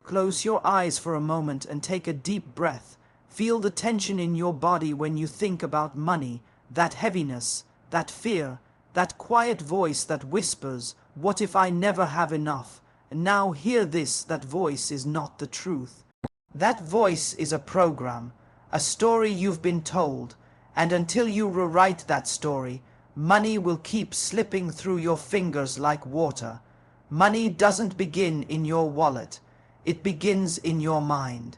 Close your eyes for a moment and take a deep breath. Feel the tension in your body when you think about money, that heaviness, that fear, that quiet voice that whispers, "What if I never have enough?" And now hear this, that voice is not the truth. That voice is a program, a story you've been told, and until you rewrite that story, money will keep slipping through your fingers like water. Money doesn't begin in your wallet. It begins in your mind.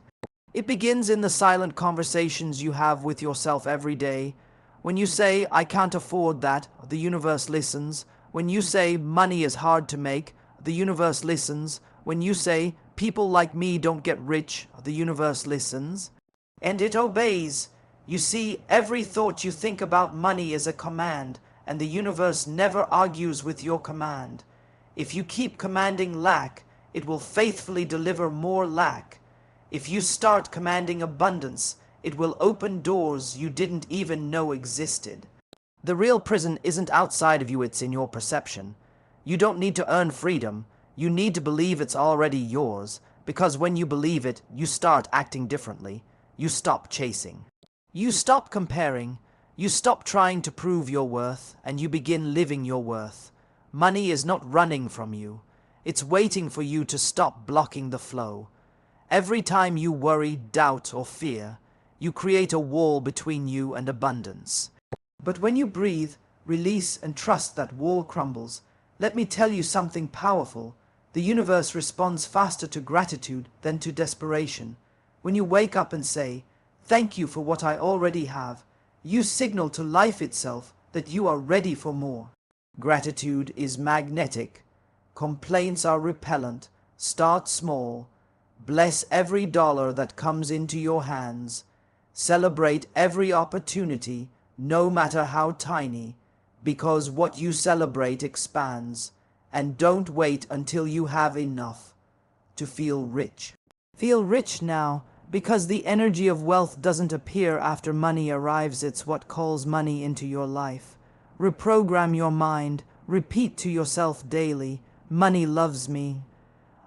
It begins in the silent conversations you have with yourself every day. When you say, "I can't afford that," the universe listens. When you say, "Money is hard to make," the universe listens. When you say, "People like me don't get rich," the universe listens. And it obeys. You see, every thought you think about money is a command, and the universe never argues with your command. If you keep commanding lack, it will faithfully deliver more lack. If you start commanding abundance, it will open doors you didn't even know existed. The real prison isn't outside of you, it's in your perception. You don't need to earn freedom. You need to believe it's already yours, because when you believe it, you start acting differently. You stop chasing. You stop comparing. You stop trying to prove your worth, and you begin living your worth. Money is not running from you. It's waiting for you to stop blocking the flow. Every time you worry, doubt, or fear, you create a wall between you and abundance. But when you breathe, release, and trust, that wall crumbles. Let me tell you something powerful. The universe responds faster to gratitude than to desperation. When you wake up and say, "Thank you for what I already have," you signal to life itself that you are ready for more. Gratitude is magnetic. Complaints are repellent. Start small. Bless every dollar that comes into your hands. Celebrate every opportunity, no matter how tiny, because what you celebrate expands. And don't wait until you have enough to feel rich. Feel rich now, because the energy of wealth doesn't appear after money arrives. It's what calls money into your life. Reprogram your mind. Repeat to yourself daily, "Money loves me.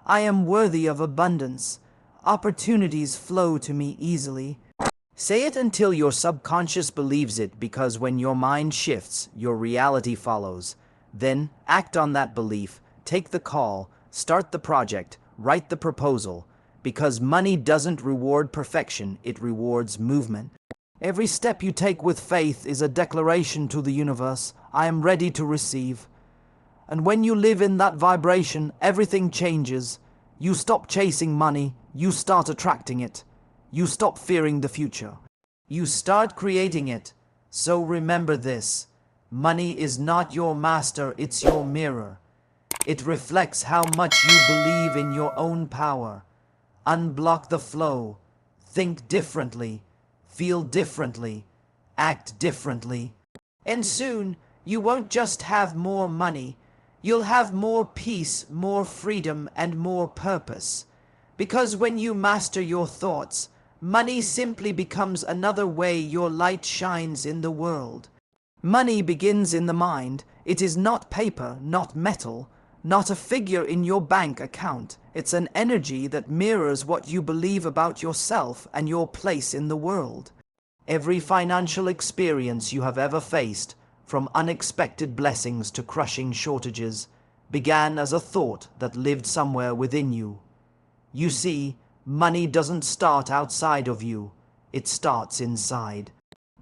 I am worthy of abundance. Opportunities flow to me easily." Say it until your subconscious believes it, because when your mind shifts, your reality follows. Then act on that belief. Take the call. Start the project. Write the proposal. Because money doesn't reward perfection, it rewards movement. Every step you take with faith is a declaration to the universe, "I am ready to receive." And when you live in that vibration, everything changes. You stop chasing money. You start attracting it. You stop fearing the future. You start creating it. So remember this. Money is not your master, it's your mirror. It reflects how much you believe in your own power. Unblock the flow. Think differently. Feel differently. Act differently. And soon, you won't just have more money. You'll have more peace, more freedom, and more purpose. Because when you master your thoughts, money simply becomes another way your light shines in the world. Money begins in the mind. It is not paper, not metal, not a figure in your bank account. It's an energy that mirrors what you believe about yourself and your place in the world. Every financial experience you have ever faced, from unexpected blessings to crushing shortages, began as a thought that lived somewhere within you. You see, money doesn't start outside of you. It starts inside.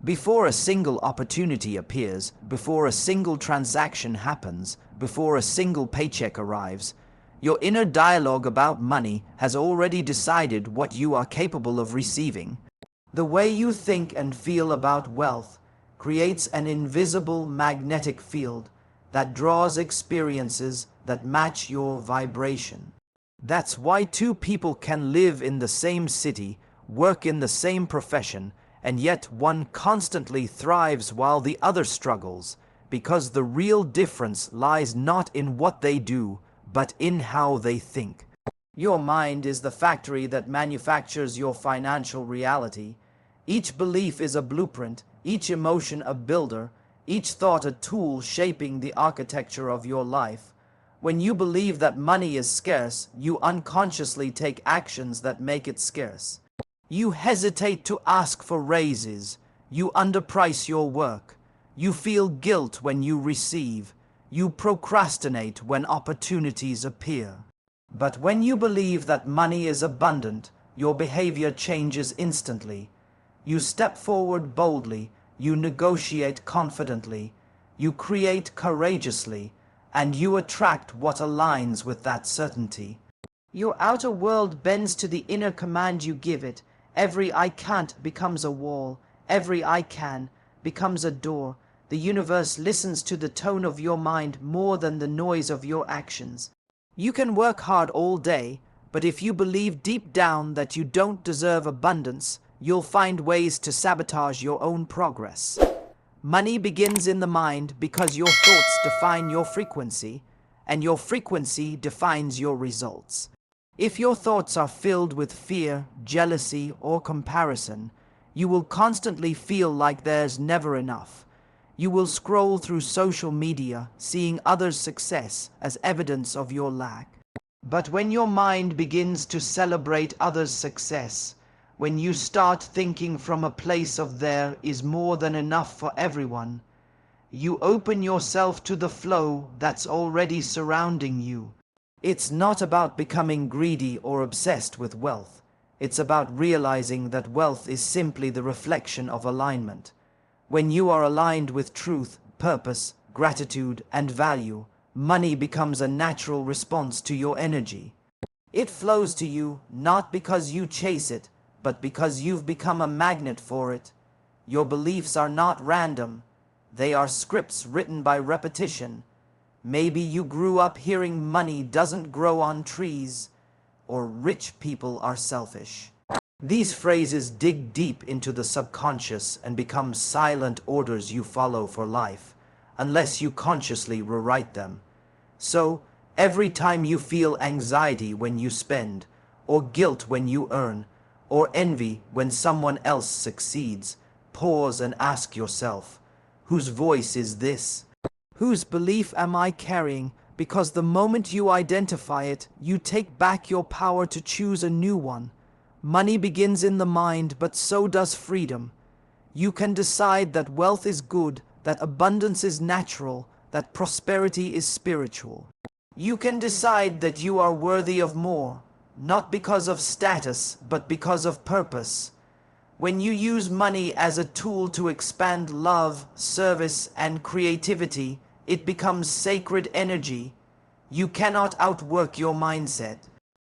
Before a single opportunity appears, before a single transaction happens, before a single paycheck arrives, your inner dialogue about money has already decided what you are capable of receiving. The way you think and feel about wealth creates an invisible magnetic field that draws experiences that match your vibration. That's why two people can live in the same city, work in the same profession, and yet one constantly thrives while the other struggles, because the real difference lies not in what they do, but in how they think. Your mind is the factory that manufactures your financial reality. Each belief is a blueprint, each emotion a builder, each thought a tool shaping the architecture of your life. When you believe that money is scarce, you unconsciously take actions that make it scarce. You hesitate to ask for raises. You underprice your work. You feel guilt when you receive. You procrastinate when opportunities appear. But when you believe that money is abundant, your behavior changes instantly. You step forward boldly. You negotiate confidently. You create courageously. And you attract what aligns with that certainty. Your outer world bends to the inner command you give it. Every "I can't" becomes a wall. Every "I can" becomes a door. The universe listens to the tone of your mind more than the noise of your actions. You can work hard all day, but if you believe deep down that you don't deserve abundance, you'll find ways to sabotage your own progress. Money begins in the mind because your thoughts define your frequency, and your frequency defines your results. If your thoughts are filled with fear, jealousy, or comparison, you will constantly feel like there's never enough. You will scroll through social media, seeing others' success as evidence of your lack. But when your mind begins to celebrate others' success, when you start thinking from a place of there is more than enough for everyone, you open yourself to the flow that's already surrounding you. It's not about becoming greedy or obsessed with wealth. It's about realizing that wealth is simply the reflection of alignment. When you are aligned with truth, purpose, gratitude, and value, money becomes a natural response to your energy. It flows to you not because you chase it, but because you've become a magnet for it. Your beliefs are not random. They are scripts written by repetition. Maybe you grew up hearing money doesn't grow on trees, or rich people are selfish. These phrases dig deep into the subconscious and become silent orders you follow for life, unless you consciously rewrite them. So, every time you feel anxiety when you spend, or guilt when you earn, or envy when someone else succeeds, pause and ask yourself, whose voice is this? Whose belief am I carrying? Because the moment you identify it, you take back your power to choose a new one. Money begins in the mind, but so does freedom. You can decide that wealth is good, that abundance is natural, that prosperity is spiritual. You can decide that you are worthy of more, not because of status, but because of purpose. When you use money as a tool to expand love, service, and creativity, it becomes sacred energy. You cannot outwork your mindset.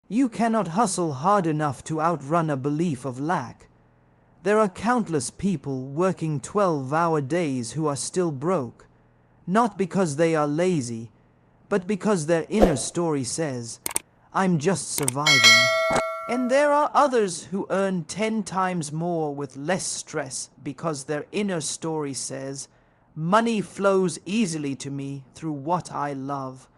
You cannot hustle hard enough to outrun a belief of lack. There are countless people working 12-hour days who are still broke, not because they are lazy, but because their inner story says, "I'm just surviving." And there are others who earn 10 times more with less stress because their inner story says, "Money flows easily to me through what I love."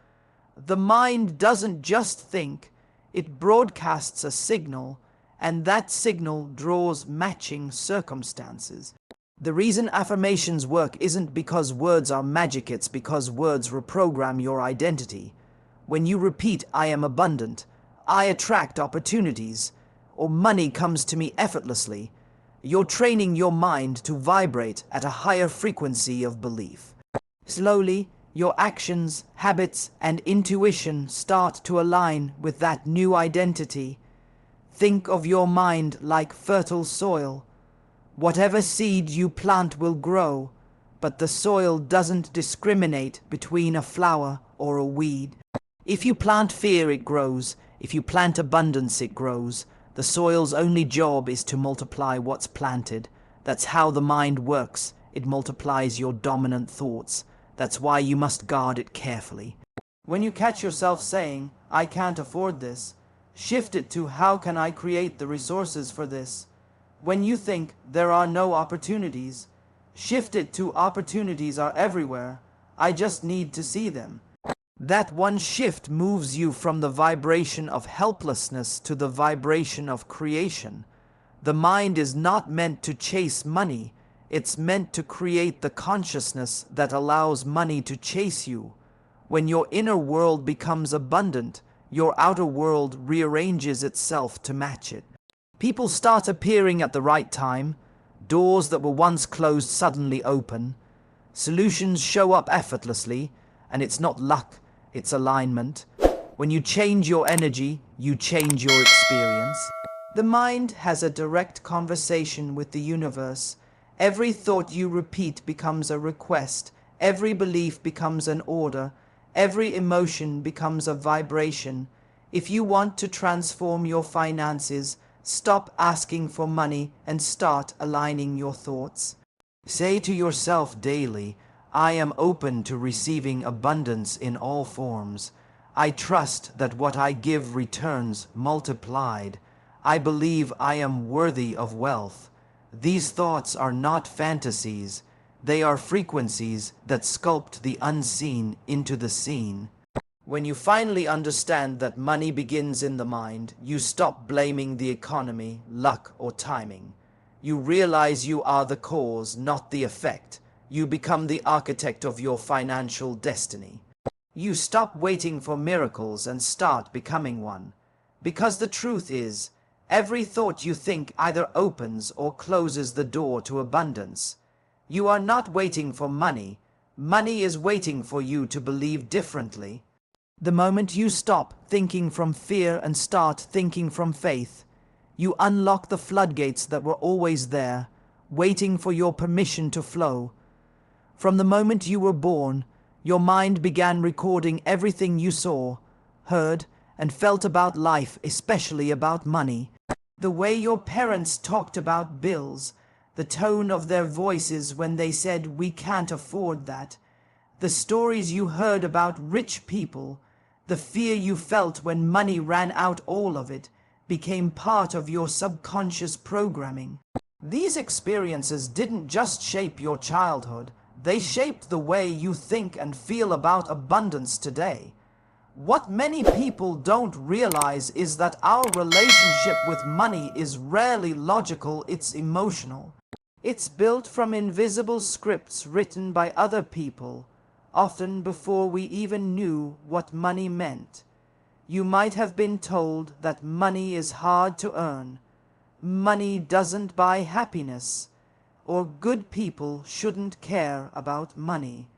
The mind doesn't just think, it broadcasts a signal, and that signal draws matching circumstances. The reason affirmations work isn't because words are magic, it's because words reprogram your identity. When you repeat, "I am abundant," "I attract opportunities," or "money comes to me effortlessly," you're training your mind to vibrate at a higher frequency of belief. Slowly, your actions, habits, and intuition start to align with that new identity. Think of your mind like fertile soil. Whatever seed you plant will grow, but the soil doesn't discriminate between a flower or a weed. If you plant fear, it grows. If you plant abundance, it grows. The soil's only job is to multiply what's planted. That's how the mind works. It multiplies your dominant thoughts. That's why you must guard it carefully. When you catch yourself saying, "I can't afford this," shift it to, "How can I create the resources for this?" When you think, "There are no opportunities," shift it to, "Opportunities are everywhere. I just need to see them." That one shift moves you from the vibration of helplessness to the vibration of creation. The mind is not meant to chase money. It's meant to create the consciousness that allows money to chase you. When your inner world becomes abundant, your outer world rearranges itself to match it. People start appearing at the right time. Doors that were once closed suddenly open. Solutions show up effortlessly, and it's not luck, it's alignment. When you change your energy, you change your experience. The mind has a direct conversation with the universe. Every thought you repeat becomes a request. Every belief becomes an order. Every emotion becomes a vibration. If you want to transform your finances, stop asking for money and start aligning your thoughts. Say to yourself daily, I am open to receiving abundance in all forms. I trust that what I give returns multiplied. I believe I am worthy of wealth. These thoughts are not fantasies. They are frequencies that sculpt the unseen into the seen. When you finally understand that money begins in the mind, you stop blaming the economy, luck, or timing. You realize you are the cause, not the effect. You become the architect of your financial destiny. You stop waiting for miracles and start becoming one. Because the truth is, every thought you think either opens or closes the door to abundance. You are not waiting for money. Money is waiting for you to believe differently. The moment you stop thinking from fear and start thinking from faith, you unlock the floodgates that were always there, waiting for your permission to flow. From the moment you were born, your mind began recording everything you saw, heard, and felt about life, especially about money. The way your parents talked about bills, the tone of their voices when they said, "We can't afford that," the stories you heard about rich people, the fear you felt when money ran out, all of it became part of your subconscious programming. These experiences didn't just shape your childhood, they shaped the way you think and feel about abundance today. What many people don't realize is that our relationship with money is rarely logical, it's emotional. It's built from invisible scripts written by other people, often before we even knew what money meant. You might have been told that money is hard to earn, money doesn't buy happiness, or good people shouldn't care about money.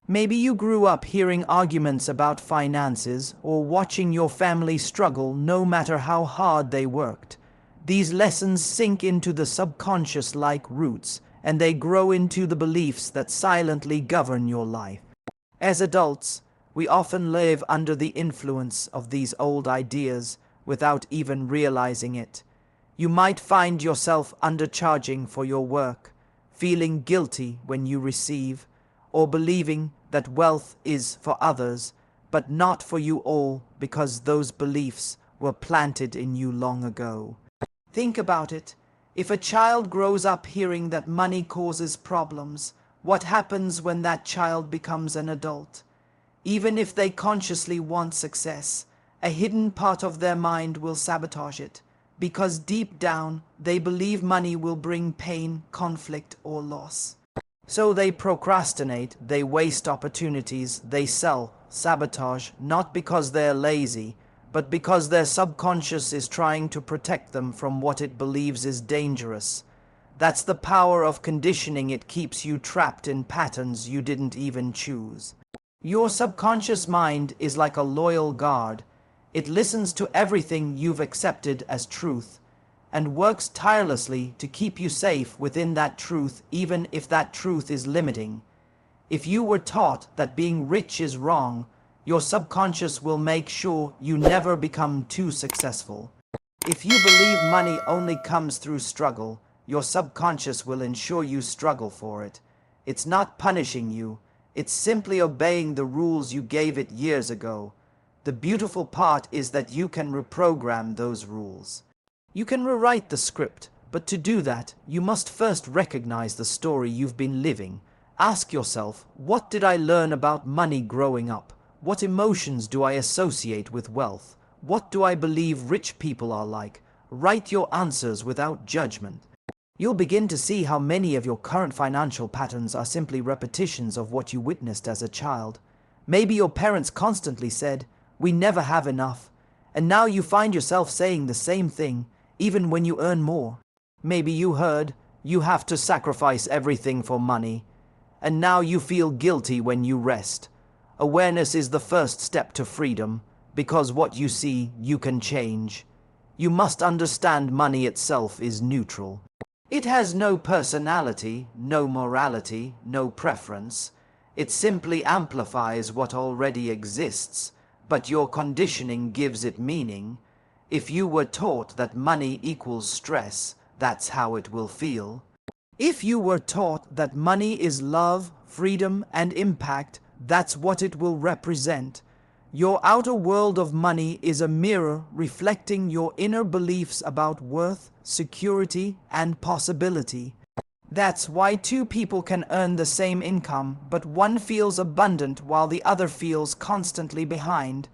Maybe you grew up hearing arguments about finances or watching your family struggle no matter how hard they worked. These lessons sink into the subconscious like roots, and they grow into the beliefs that silently govern your life. As adults, we often live under the influence of these old ideas without even realizing it. You might find yourself undercharging for your work, feeling guilty when you receive, or believing that wealth is for others, but not for you all because those beliefs were planted in you long ago. Think about it. If a child grows up hearing that money causes problems, what happens when that child becomes an adult? Even if they consciously want success, a hidden part of their mind will sabotage it, because deep down they believe money will bring pain, conflict, or loss. So they procrastinate, they waste opportunities, they sell, sabotage, not because they're lazy, but because their subconscious is trying to protect them from what it believes is dangerous. That's the power of conditioning. It keeps you trapped in patterns you didn't even choose. Your subconscious mind is like a loyal guard. It listens to everything you've accepted as truth, and works tirelessly to keep you safe within that truth, even if that truth is limiting. If you were taught that being rich is wrong, your subconscious will make sure you never become too successful. If you believe money only comes through struggle, your subconscious will ensure you struggle for it. It's not punishing you, it's simply obeying the rules you gave it years ago. The beautiful part is that you can reprogram those rules. You can rewrite the script, but to do that, you must first recognize the story you've been living. Ask yourself, what did I learn about money growing up? What emotions do I associate with wealth? What do I believe rich people are like? Write your answers without judgment. You'll begin to see how many of your current financial patterns are simply repetitions of what you witnessed as a child. Maybe your parents constantly said, "We never have enough," and now you find yourself saying the same thing, even when you earn more. Maybe you heard, "You have to sacrifice everything for money," and now you feel guilty when you rest. Awareness is the first step to freedom, because what you see, you can change. You must understand money itself is neutral. It has no personality, no morality, no preference. It simply amplifies what already exists, but your conditioning gives it meaning. If you were taught that money equals stress, that's how it will feel. If you were taught that money is love, freedom, and impact, that's what it will represent. Your outer world of money is a mirror reflecting your inner beliefs about worth, security, and possibility. That's why two people can earn the same income, but one feels abundant while the other feels constantly behind.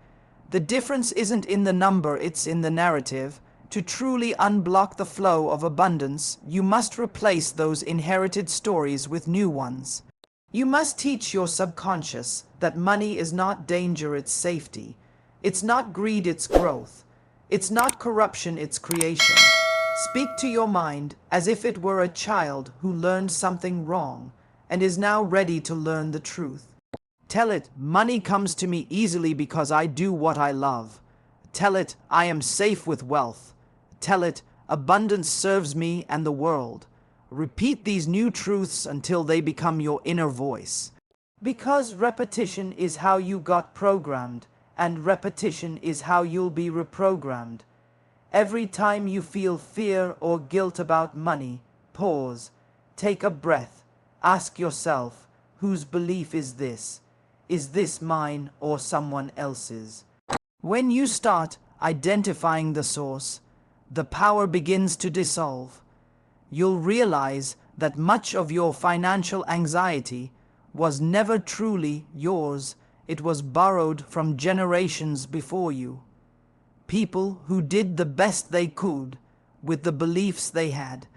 The difference isn't in the number, it's in the narrative. To truly unblock the flow of abundance, you must replace those inherited stories with new ones. You must teach your subconscious that money is not danger, it's safety. It's not greed, it's growth. It's not corruption, it's creation. Speak to your mind as if it were a child who learned something wrong and is now ready to learn the truth. Tell it, money comes to me easily because I do what I love. Tell it, I am safe with wealth. Tell it, abundance serves me and the world. Repeat these new truths until they become your inner voice. Because repetition is how you got programmed, and repetition is how you'll be reprogrammed. Every time you feel fear or guilt about money, pause, take a breath, ask yourself, whose belief is this? Is this mine or someone else's? When you start identifying the source, the power begins to dissolve. You'll realize that much of your financial anxiety was never truly yours. It was borrowed from generations before you. People who did the best they could with the beliefs they had.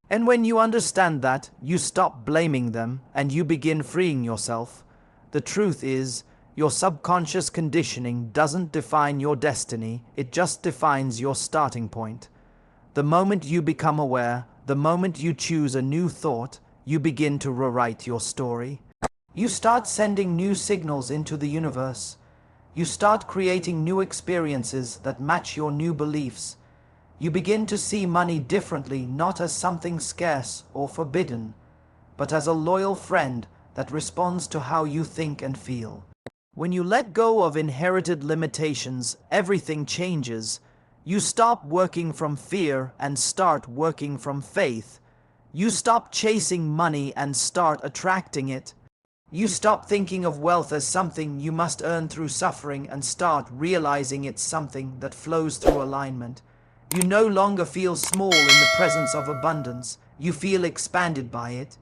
And when you understand that, you stop blaming them and you begin freeing yourself. The truth is, your subconscious conditioning doesn't define your destiny, it just defines your starting point. The moment you become aware, the moment you choose a new thought, you begin to rewrite your story. You start sending new signals into the universe. You start creating new experiences that match your new beliefs. You begin to see money differently, not as something scarce or forbidden, but as a loyal friend that responds to how you think and feel. When you let go of inherited limitations, everything changes. You stop working from fear and start working from faith. You stop chasing money and start attracting it. You stop thinking of wealth as something you must earn through suffering and start realizing it's something that flows through alignment. You no longer feel small in the presence of abundance. You feel expanded by it.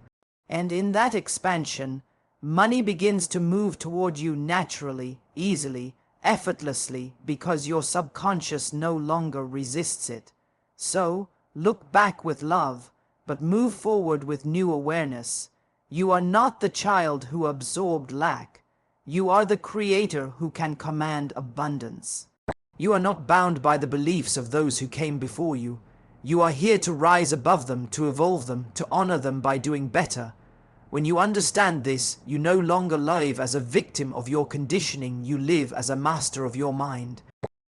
And in that expansion, money begins to move toward you naturally, easily, effortlessly, because your subconscious no longer resists it. So, look back with love, but move forward with new awareness. You are not the child who absorbed lack. You are the creator who can command abundance. You are not bound by the beliefs of those who came before you. You are here to rise above them, to evolve them, to honor them by doing better. When you understand this, you no longer live as a victim of your conditioning, you live as a master of your mind.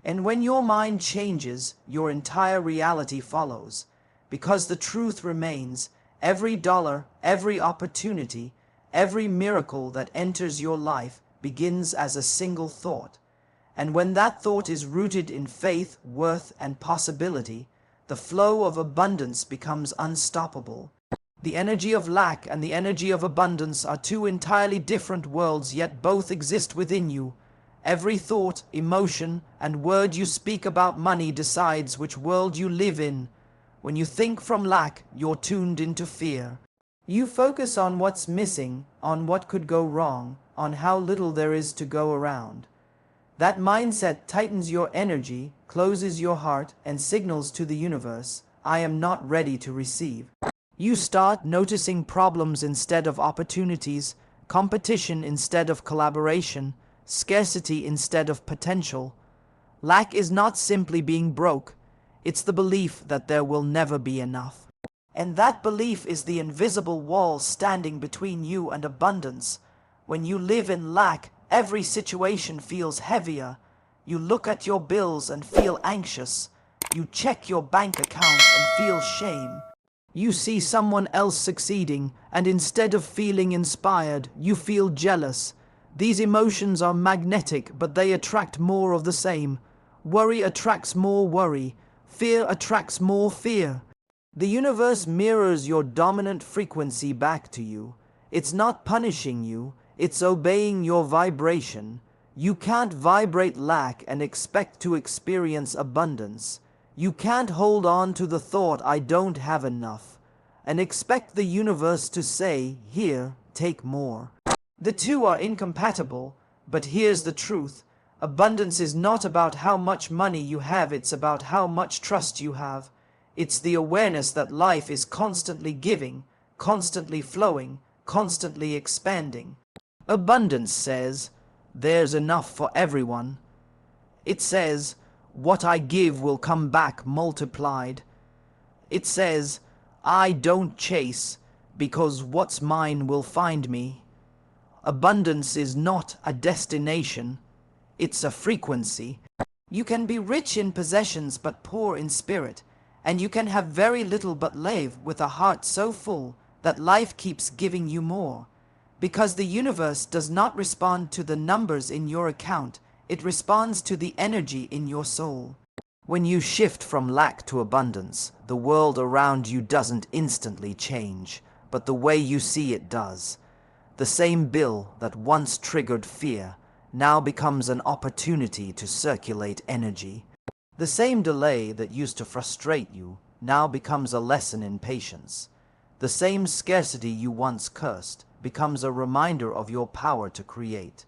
And when your mind changes, your entire reality follows. Because the truth remains, every dollar, every opportunity, every miracle that enters your life begins as a single thought. And when that thought is rooted in faith, worth, and possibility, the flow of abundance becomes unstoppable. The energy of lack and the energy of abundance are two entirely different worlds, yet both exist within you. Every thought, emotion, and word you speak about money decides which world you live in. When you think from lack, you're tuned into fear. You focus on what's missing, on what could go wrong, on how little there is to go around. That mindset tightens your energy, closes your heart, and signals to the universe, I am not ready to receive. You start noticing problems instead of opportunities, competition instead of collaboration, scarcity instead of potential. Lack is not simply being broke, it's the belief that there will never be enough. And that belief is the invisible wall standing between you and abundance. When you live in lack, every situation feels heavier. You look at your bills and feel anxious. You check your bank account and feel shame. You see someone else succeeding, and instead of feeling inspired, you feel jealous. These emotions are magnetic, but they attract more of the same. Worry attracts more worry. Fear attracts more fear. The universe mirrors your dominant frequency back to you. It's not punishing you, it's obeying your vibration. You can't vibrate lack and expect to experience abundance. You can't hold on to the thought "I don't have enough" and expect the universe to say, "Here, take more." The two are incompatible, but here's the truth. Abundance is not about how much money you have, it's about how much trust you have. It's the awareness that life is constantly giving, constantly flowing, constantly expanding. Abundance says, "There's enough for everyone." It says, "What I give will come back multiplied." It says, "I don't chase, because what's mine will find me." Abundance is not a destination, it's a frequency. You can be rich in possessions but poor in spirit, and you can have very little but live with a heart so full that life keeps giving you more. Because the universe does not respond to the numbers in your account, it responds to the energy in your soul. When you shift from lack to abundance, the world around you doesn't instantly change, but the way you see it does. The same bill that once triggered fear now becomes an opportunity to circulate energy. The same delay that used to frustrate you now becomes a lesson in patience. The same scarcity you once cursed becomes a reminder of your power to create.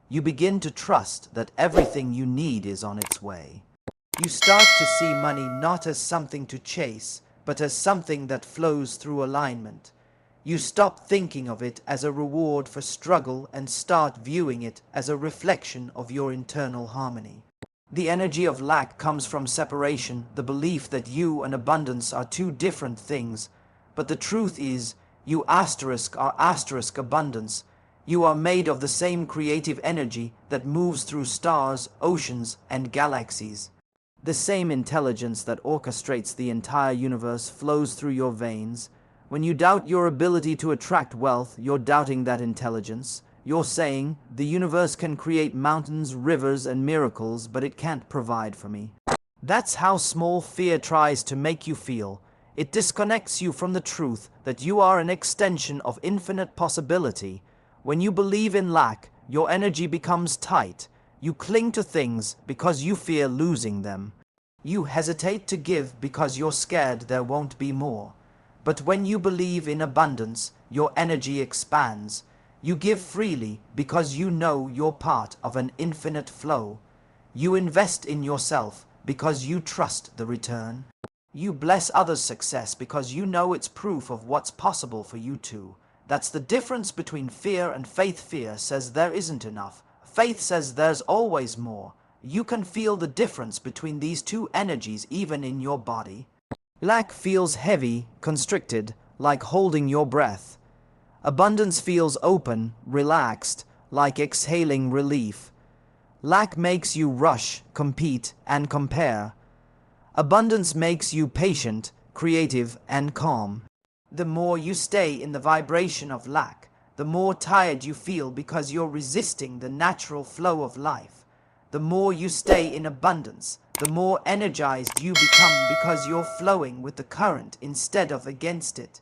You begin to trust that everything you need is on its way. You start to see money not as something to chase, but as something that flows through alignment. You stop thinking of it as a reward for struggle and start viewing it as a reflection of your internal harmony. The energy of lack comes from separation, the belief that you and abundance are two different things. But the truth is, you are abundance. You are made of the same creative energy that moves through stars, oceans, and galaxies. The same intelligence that orchestrates the entire universe flows through your veins. When you doubt your ability to attract wealth, you're doubting that intelligence. You're saying, "The universe can create mountains, rivers, and miracles, but it can't provide for me." That's how small fear tries to make you feel. It disconnects you from the truth that you are an extension of infinite possibility. When you believe in lack, your energy becomes tight. You cling to things because you fear losing them. You hesitate to give because you're scared there won't be more. But when you believe in abundance, your energy expands. You give freely because you know you're part of an infinite flow. You invest in yourself because you trust the return. You bless others' success because you know it's proof of what's possible for you too. That's the difference between fear and faith. Fear says there isn't enough. Faith says there's always more. You can feel the difference between these two energies even in your body. Lack feels heavy, constricted, like holding your breath. Abundance feels open, relaxed, like exhaling relief. Lack makes you rush, compete, and compare. Abundance makes you patient, creative, and calm. The more you stay in the vibration of lack, the more tired you feel because you're resisting the natural flow of life. The more you stay in abundance, the more energized you become because you're flowing with the current instead of against it.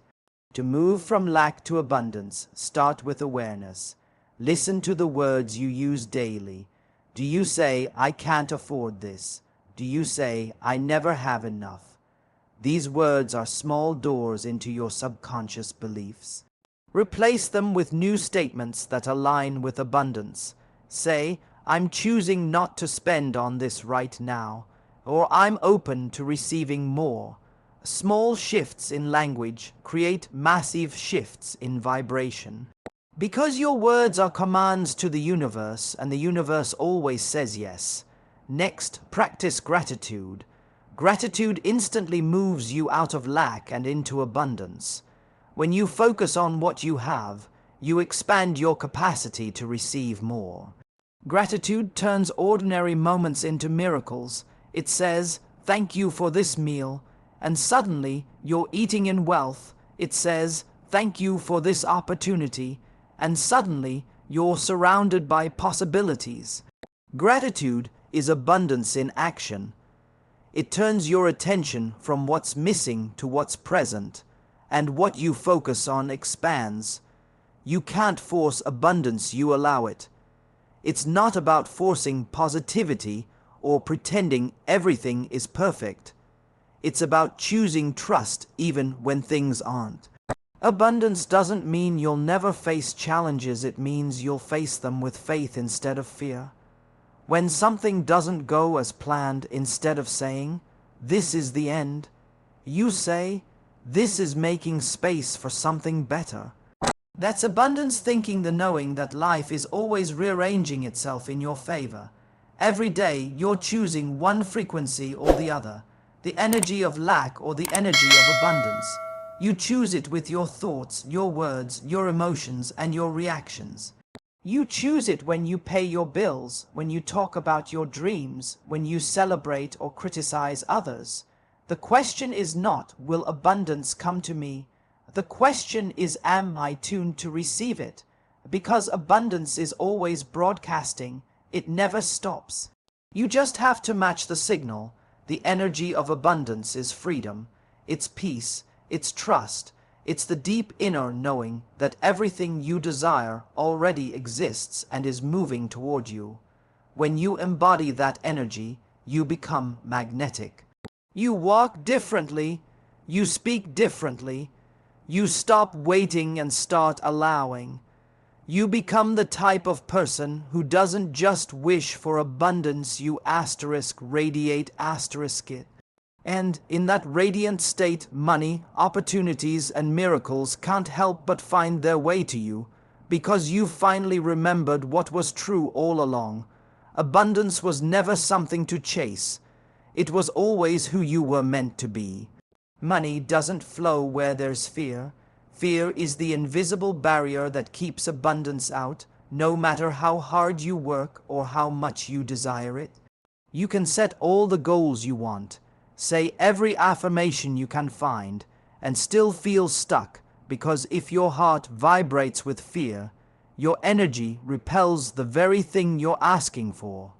To move from lack to abundance, start with awareness. Listen to the words you use daily. Do you say, "I can't afford this"? Do you say, "I never have enough"? These words are small doors into your subconscious beliefs. Replace them with new statements that align with abundance. Say, "I'm choosing not to spend on this right now," or "I'm open to receiving more." Small shifts in language create massive shifts in vibration. Because your words are commands to the universe, and the universe always says yes. Next, practice gratitude. Gratitude instantly moves you out of lack and into abundance. When you focus on what you have, you expand your capacity to receive more. Gratitude turns ordinary moments into miracles. It says, "Thank you for this meal," and suddenly you're eating in wealth. It says, "Thank you for this opportunity," and suddenly you're surrounded by possibilities. Gratitude is abundance in action. It turns your attention from what's missing to what's present, and what you focus on expands. You can't force abundance, you allow it. It's not about forcing positivity or pretending everything is perfect. It's about choosing trust even when things aren't. Abundance doesn't mean you'll never face challenges, it means you'll face them with faith instead of fear. When something doesn't go as planned, instead of saying, "This is the end," you say, "This is making space for something better." That's abundance thinking, the knowing that life is always rearranging itself in your favor. Every day you're choosing one frequency or the other, the energy of lack or the energy of abundance. You choose it with your thoughts, your words, your emotions, and your reactions. You choose it when you pay your bills, when you talk about your dreams, when you celebrate or criticize others. The question is not, will abundance come to me? The question is, am I tuned to receive it? Because abundance is always broadcasting, it never stops. You just have to match the signal. The energy of abundance is freedom, it's peace, it's trust, it's the deep inner knowing that everything you desire already exists and is moving toward you. When you embody that energy, you become magnetic. You walk differently, you speak differently, you stop waiting and start allowing. You become the type of person who doesn't just wish for abundance, you radiate it. And in that radiant state, money, opportunities, and miracles can't help but find their way to you, because you finally remembered what was true all along. Abundance was never something to chase. It was always who you were meant to be. Money doesn't flow where there's fear. Fear is the invisible barrier that keeps abundance out, no matter how hard you work or how much you desire it. You can set all the goals you want, say every affirmation you can find, and still feel stuck, because if your heart vibrates with fear, your energy repels the very thing you're asking for.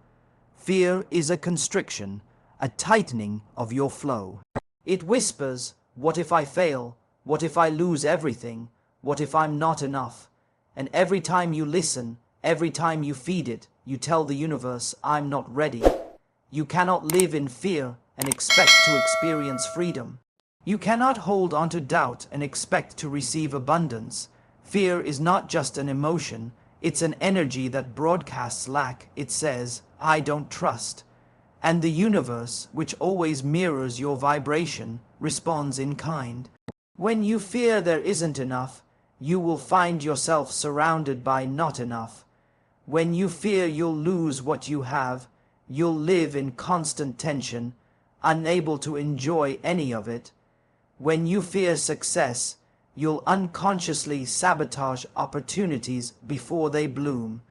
Fear is a constriction, a tightening of your flow. It whispers, "What if I fail? What if I lose everything? What if I'm not enough?" And every time you listen, every time you feed it, you tell the universe, "I'm not ready." You cannot live in fear and expect to experience freedom. You cannot hold on to doubt and expect to receive abundance. Fear is not just an emotion, it's an energy that broadcasts lack. It says, "I don't trust." And the universe, which always mirrors your vibration, responds in kind. When you fear there isn't enough, you will find yourself surrounded by not enough. When you fear you'll lose what you have, you'll live in constant tension, unable to enjoy any of it. When you fear success, you'll unconsciously sabotage opportunities before they bloom.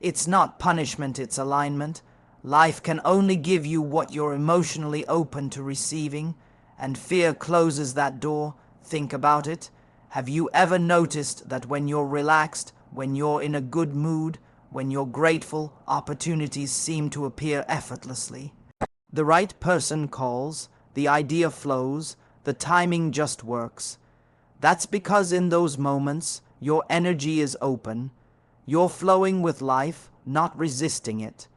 It's not punishment, it's alignment. Life can only give you what you're emotionally open to receiving, and fear closes that door. Think about it. Have you ever noticed that when you're relaxed, when you're in a good mood, when you're grateful, opportunities seem to appear effortlessly? The right person calls, the idea flows, the timing just works. That's because in those moments, your energy is open. You're flowing with life, not resisting it.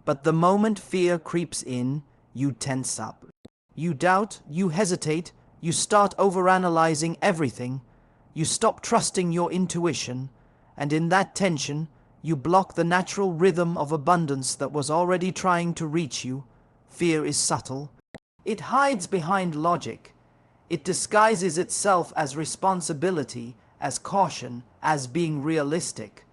But the moment fear creeps in, you tense up. You doubt, you hesitate, you start overanalyzing everything. You stop trusting your intuition, and in that tension, you block the natural rhythm of abundance that was already trying to reach you. Fear is subtle. It hides behind logic. It disguises itself as responsibility, as caution, as being realistic.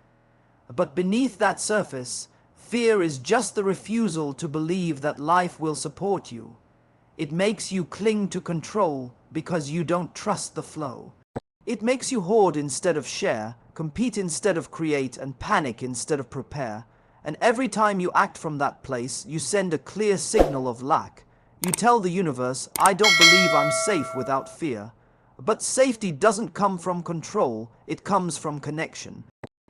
But beneath that surface, fear is just the refusal to believe that life will support you. It makes you cling to control because you don't trust the flow. It makes you hoard instead of share, compete instead of create, and panic instead of prepare. And every time you act from that place, you send a clear signal of lack. You tell the universe, I don't believe I'm safe without fear. But safety doesn't come from control, it comes from connection.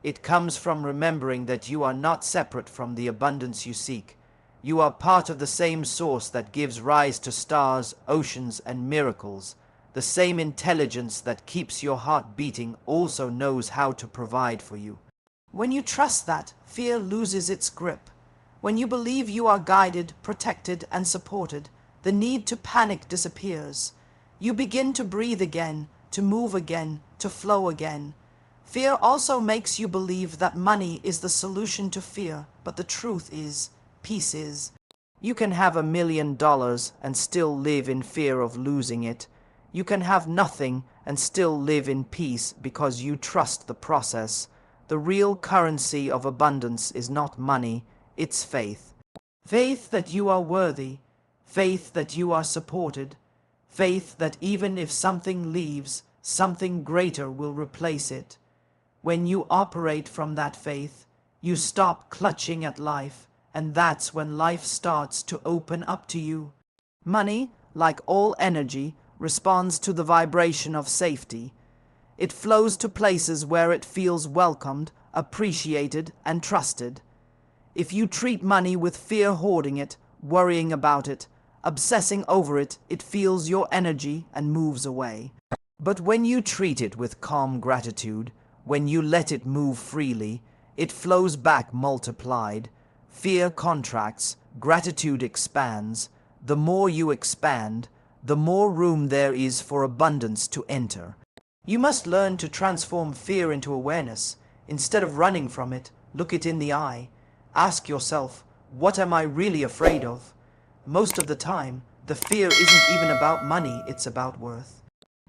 It comes from remembering that you are not separate from the abundance you seek. You are part of the same source that gives rise to stars, oceans, and miracles. The same intelligence that keeps your heart beating also knows how to provide for you. When you trust that, fear loses its grip. When you believe you are guided, protected, and supported, the need to panic disappears. You begin to breathe again, to move again, to flow again. Fear also makes you believe that money is the solution to fear, but the truth is, peace is. You can have $1 million and still live in fear of losing it. You can have nothing and still live in peace because you trust the process. The real currency of abundance is not money, it's faith. Faith that you are worthy, faith that you are supported, faith that even if something leaves, something greater will replace it. When you operate from that faith, you stop clutching at life, and that's when life starts to open up to you. Money, like all energy, responds to the vibration of safety. It flows to places where it feels welcomed, appreciated, and trusted. If you treat money with fear hoarding it, worrying about it, obsessing over it, it feels your energy and moves away. But when you treat it with calm gratitude, when you let it move freely, it flows back multiplied. Fear contracts, gratitude expands. The more you expand, the more room there is for abundance to enter. You must learn to transform fear into awareness. Instead of running from it, look it in the eye. Ask yourself, what am I really afraid of? Most of the time, the fear isn't even about money, it's about worth.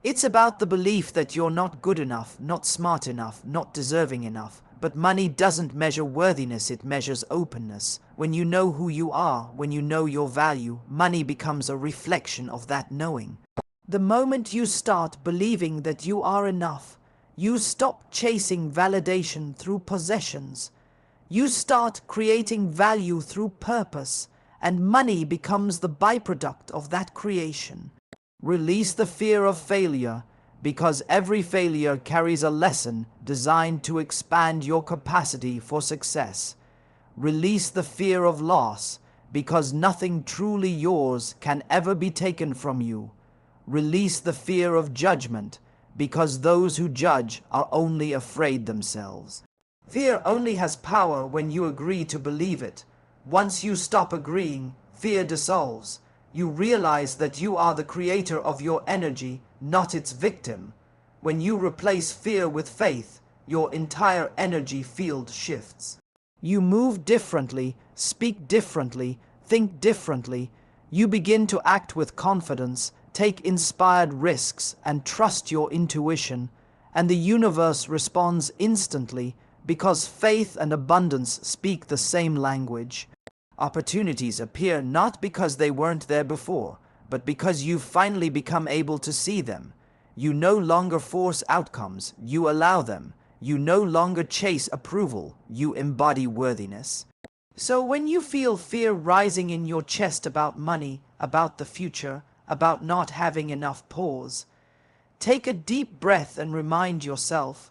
It's about the belief that you're not good enough, not smart enough, not deserving enough. But money doesn't measure worthiness, it measures openness. When you know who you are, when you know your value, money becomes a reflection of that knowing. The moment you start believing that you are enough, you stop chasing validation through possessions. You start creating value through purpose, and money becomes the byproduct of that creation. Release the fear of failure, because every failure carries a lesson designed to expand your capacity for success. Release the fear of loss, because nothing truly yours can ever be taken from you. Release the fear of judgment, because those who judge are only afraid themselves. Fear only has power when you agree to believe it. Once you stop agreeing, fear dissolves. You realize that you are the creator of your energy, not its victim. When you replace fear with faith, your entire energy field shifts. You move differently, speak differently, think differently. You begin to act with confidence, take inspired risks, and trust your intuition. And the universe responds instantly because faith and abundance speak the same language. Opportunities appear not because they weren't there before, but because you've finally become able to see them. You no longer force outcomes, you allow them. You no longer chase approval, you embody worthiness. So when you feel fear rising in your chest about money, about the future, about not having enough, pause. Take a deep breath and remind yourself,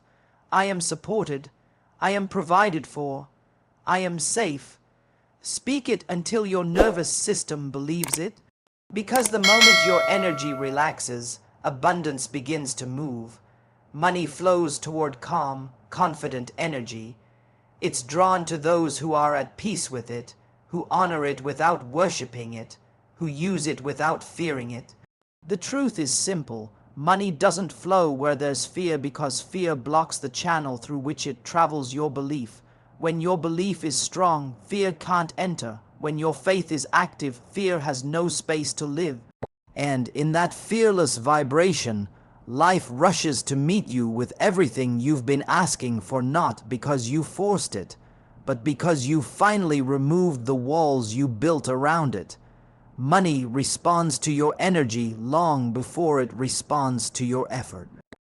I am supported, I am provided for, I am safe. Speak it until your nervous system believes it, because the moment your energy relaxes, abundance begins to move. Money flows toward calm, confident energy. It's drawn to those who are at peace with it, who honor it without worshipping it, who use it without fearing it. The truth is simple. Money doesn't flow where there's fear because fear blocks the channel through which it travels your belief. When your belief is strong, fear can't enter. When your faith is active, fear has no space to live. And in that fearless vibration, life rushes to meet you with everything you've been asking for, not because you forced it, but because you finally removed the walls you built around it. Money responds to your energy long before it responds to your effort.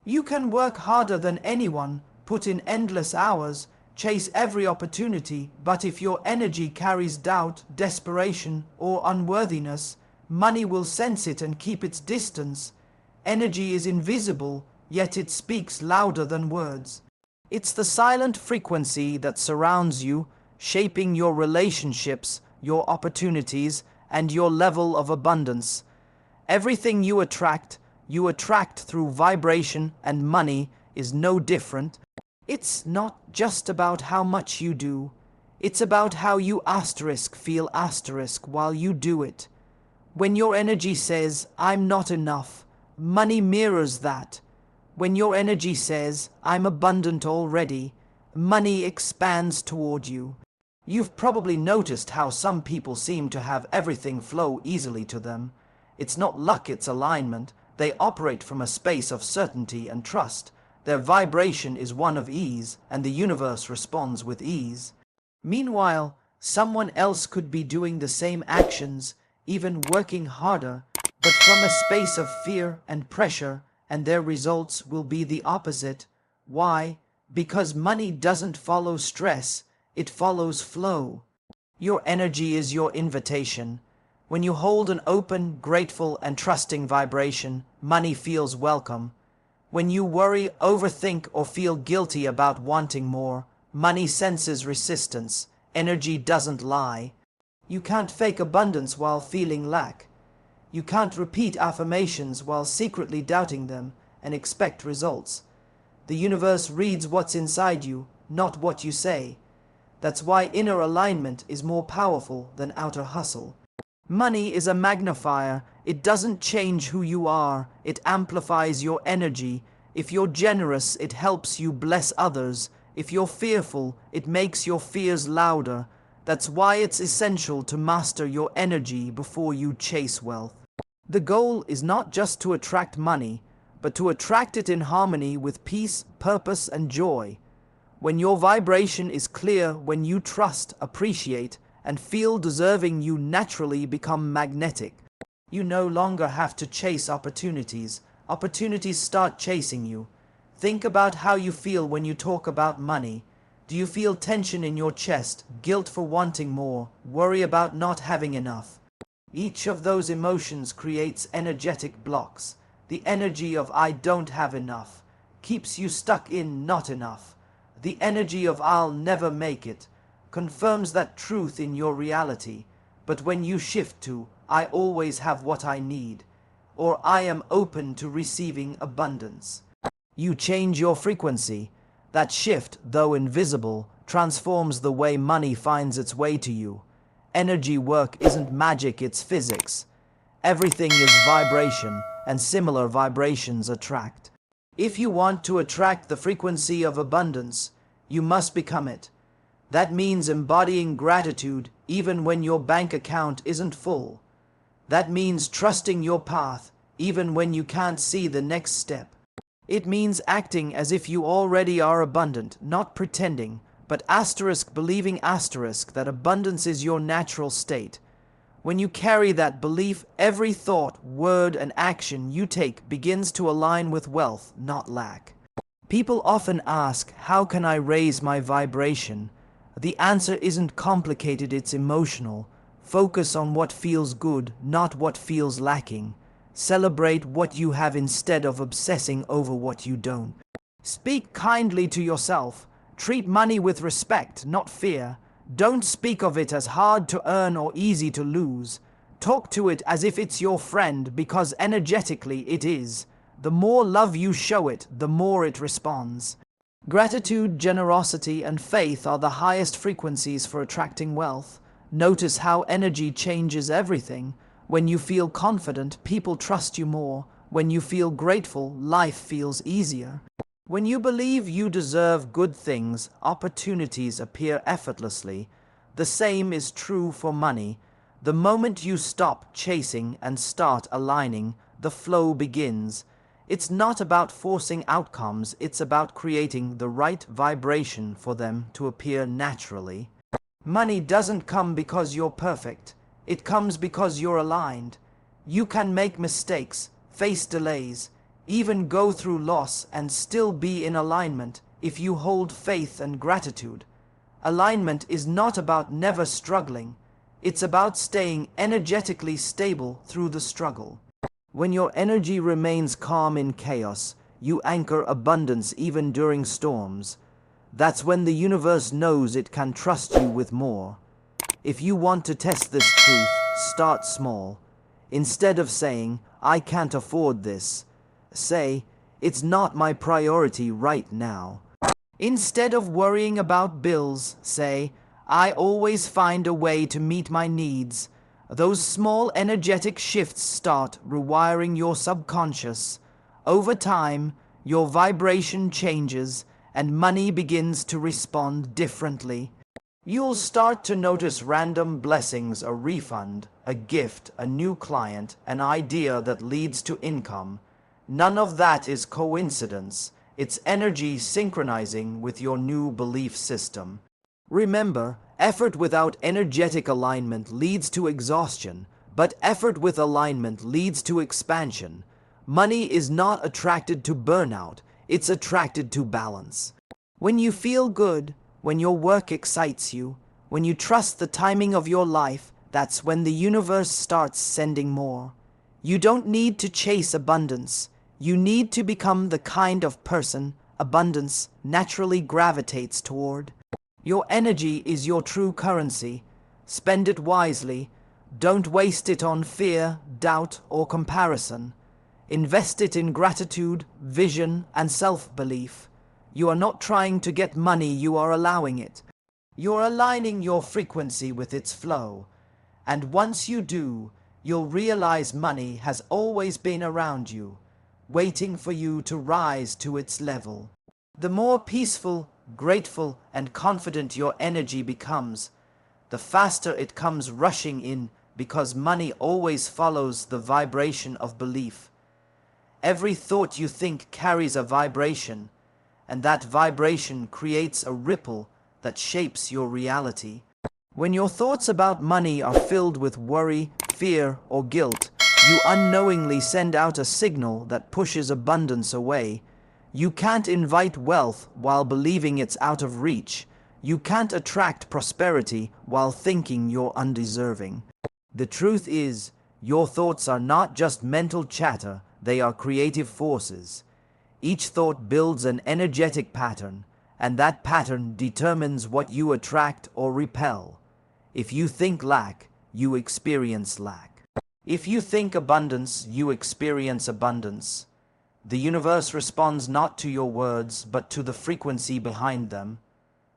You can work harder than anyone, put in endless hours, chase every opportunity, but if your energy carries doubt, desperation, or unworthiness, money will sense it and keep its distance. Energy is invisible, yet it speaks louder than words. It's the silent frequency that surrounds you, shaping your relationships, your opportunities, and your level of abundance. Everything you attract through vibration, and money is no different. It's not just about how much you do. It's about how you feel while you do it. When your energy says, "I'm not enough," money mirrors that. When your energy says, "I'm abundant already," money expands toward you. You've probably noticed how some people seem to have everything flow easily to them. It's not luck, it's alignment. They operate from a space of certainty and trust. Their vibration is one of ease, and the universe responds with ease. Meanwhile, someone else could be doing the same actions, even working harder, but from a space of fear and pressure, and their results will be the opposite. Why? Because money doesn't follow stress, it follows flow. Your energy is your invitation. When you hold an open, grateful, and trusting vibration, money feels welcome. When you worry, overthink, or feel guilty about wanting more, money senses resistance. Energy doesn't lie. You can't fake abundance while feeling lack. You can't repeat affirmations while secretly doubting them and expect results. The universe reads what's inside you, not what you say. That's why inner alignment is more powerful than outer hustle. Money is a magnifier. It doesn't change who you are. It amplifies your energy. If you're generous, it helps you bless others. If you're fearful, it makes your fears louder. That's why it's essential to master your energy before you chase wealth. The goal is not just to attract money, but to attract it in harmony with peace, purpose, and joy. When your vibration is clear, when you trust, appreciate, and feel deserving, you naturally become magnetic. You no longer have to chase opportunities. Opportunities start chasing you. Think about how you feel when you talk about money. Do you feel tension in your chest, guilt for wanting more, worry about not having enough? Each of those emotions creates energetic blocks. The energy of "I don't have enough" keeps you stuck in "not enough." The energy of "I'll never make it" confirms that truth in your reality. But when you shift to "I always have what I need," or "I am open to receiving abundance," you change your frequency. That shift, though invisible, transforms the way money finds its way to you. Energy work isn't magic, it's physics. Everything is vibration, and similar vibrations attract. If you want to attract the frequency of abundance, you must become it. That means embodying gratitude even when your bank account isn't full. That means trusting your path even when you can't see the next step. It means acting as if you already are abundant, not pretending, but believing that abundance is your natural state. When you carry that belief, every thought, word, and action you take begins to align with wealth, not lack. People often ask, how can I raise my vibration? The answer isn't complicated, it's emotional. Focus on what feels good, not what feels lacking. Celebrate what you have instead of obsessing over what you don't. Speak kindly to yourself. Treat money with respect, not fear. Don't speak of it as hard to earn or easy to lose. Talk to it as if it's your friend, because energetically it is. The more love you show it, the more it responds. Gratitude, generosity, and faith are the highest frequencies for attracting wealth. Notice how energy changes everything. When you feel confident, people trust you more. When you feel grateful, life feels easier. When you believe you deserve good things, opportunities appear effortlessly. The same is true for money. The moment you stop chasing and start aligning, the flow begins. It's not about forcing outcomes, it's about creating the right vibration for them to appear naturally. Money doesn't come because you're perfect. It comes because you're aligned. You can make mistakes, face delays, even go through loss and still be in alignment if you hold faith and gratitude. Alignment is not about never struggling. It's about staying energetically stable through the struggle. When your energy remains calm in chaos, you anchor abundance even during storms. That's when the universe knows it can trust you with more. If you want to test this truth, start small. Instead of saying, "I can't afford this," say, "It's not my priority right now." Instead of worrying about bills, say, "I always find a way to meet my needs." Those small energetic shifts start rewiring your subconscious. Over time, your vibration changes and money begins to respond differently. You'll start to notice random blessings, a refund, a gift, a new client, an idea that leads to income. None of that is coincidence. It's energy synchronizing with your new belief system. Remember, effort without energetic alignment leads to exhaustion, but effort with alignment leads to expansion. Money is not attracted to burnout, it's attracted to balance. When you feel good, when your work excites you, when you trust the timing of your life, that's when the universe starts sending more. You don't need to chase abundance. You need to become the kind of person abundance naturally gravitates toward. Your energy is your true currency. Spend it wisely. Don't waste it on fear, doubt, or comparison. Invest it in gratitude, vision, and self-belief. You are not trying to get money, you are allowing it. You're aligning your frequency with its flow. And once you do, you'll realize money has always been around you, waiting for you to rise to its level. The more peaceful, grateful, and confident your energy becomes, the faster it comes rushing in, because money always follows the vibration of belief. Every thought you think carries a vibration, and that vibration creates a ripple that shapes your reality. When your thoughts about money are filled with worry, fear, or guilt, you unknowingly send out a signal that pushes abundance away. You can't invite wealth while believing it's out of reach. You can't attract prosperity while thinking you're undeserving. The truth is, your thoughts are not just mental chatter, they are creative forces. Each thought builds an energetic pattern, and that pattern determines what you attract or repel. If you think lack, you experience lack. If you think abundance, you experience abundance. The universe responds not to your words, but to the frequency behind them.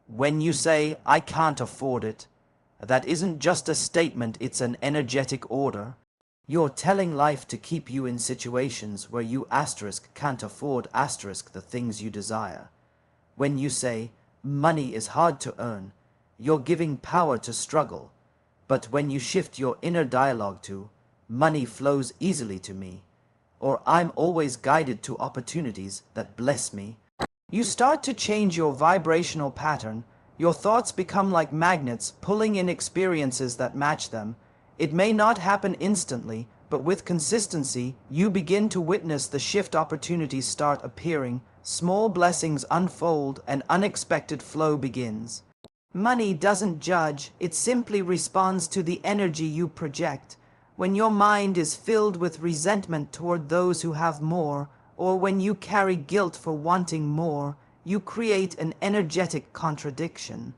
When you say, "I can't afford it," that isn't just a statement, it's an energetic order. You're telling life to keep you in situations where you can't afford the things you desire. When you say, "Money is hard to earn," you're giving power to struggle. But when you shift your inner dialogue to, "Money flows easily to me," or "I'm always guided to opportunities that bless me," you start to change your vibrational pattern. Your thoughts become like magnets, pulling in experiences that match them. It may not happen instantly, but with consistency, you begin to witness the shift. Opportunities start appearing, small blessings unfold, and unexpected flow begins. Money doesn't judge, it simply responds to the energy you project. When your mind is filled with resentment toward those who have more, or when you carry guilt for wanting more, you create an energetic contradiction.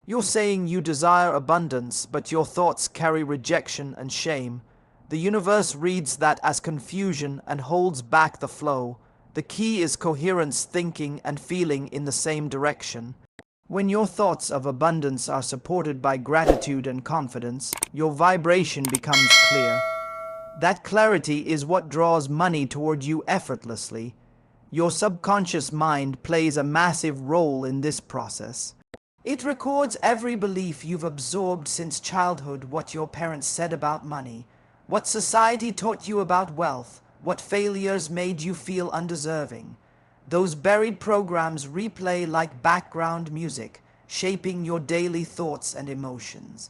You're saying you desire abundance, but your thoughts carry rejection and shame. The universe reads that as confusion and holds back the flow. The key is coherence, thinking and feeling in the same direction. When your thoughts of abundance are supported by gratitude and confidence, your vibration becomes clear. That clarity is what draws money toward you effortlessly. Your subconscious mind plays a massive role in this process. It records every belief you've absorbed since childhood, what your parents said about money, what society taught you about wealth, what failures made you feel undeserving. Those buried programs replay like background music, shaping your daily thoughts and emotions.